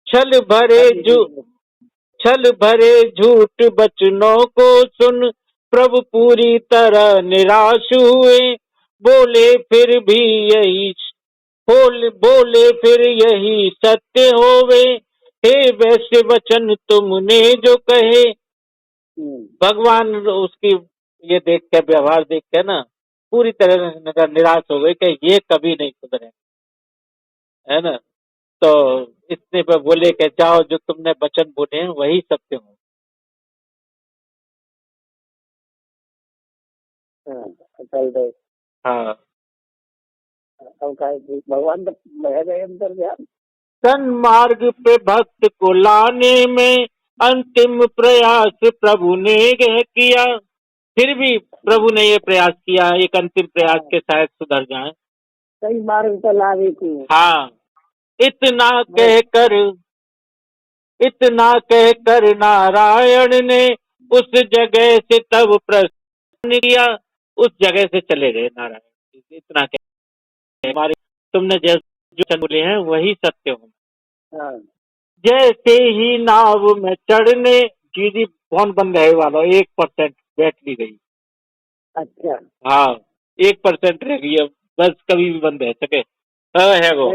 छल भरे झूठ बचनों को सुन, प्रभु पूरी तरह निराश हुए। बोले फिर यही सत्य होवे, हे वैसे वचन तुमने जो कहे। भगवान उसकी ये देख के, व्यवहार देख के ना, पूरी तरह निराश हो गए कि ये कभी नहीं सुधरे, है ना। तो इतने पे बोले कि जाओ, जो तुमने वचन बोले हैं वही सत्य हो। हाँ, चल रहे। हाँ, अब का भगवान तो बह गए अंदर ध्यान। सन्मार्ग पे भक्त को लाने में अंतिम प्रयास प्रभु ने किया। फिर भी प्रभु ने ये प्रयास किया, एक अंतिम प्रयास हाँ, के शायद सुधर जाए। सही मार्ग पर लावे को। हाँ, इतना बस, कहकर इतना कहकर नारायण ने उस जगह से तब प्रस्थान किया। उस जगह से चले गए नारायण, इतना कह हमारे तुमने जो बोले हैं वही सत्य हो। हाँ, जैसे ही नाव में चढ़ने, जी फोन बंद है वाला, 1% बैटरी गई। अच्छा। हाँ, 1% रह गई है, बस कभी भी बंद है सके। है वो।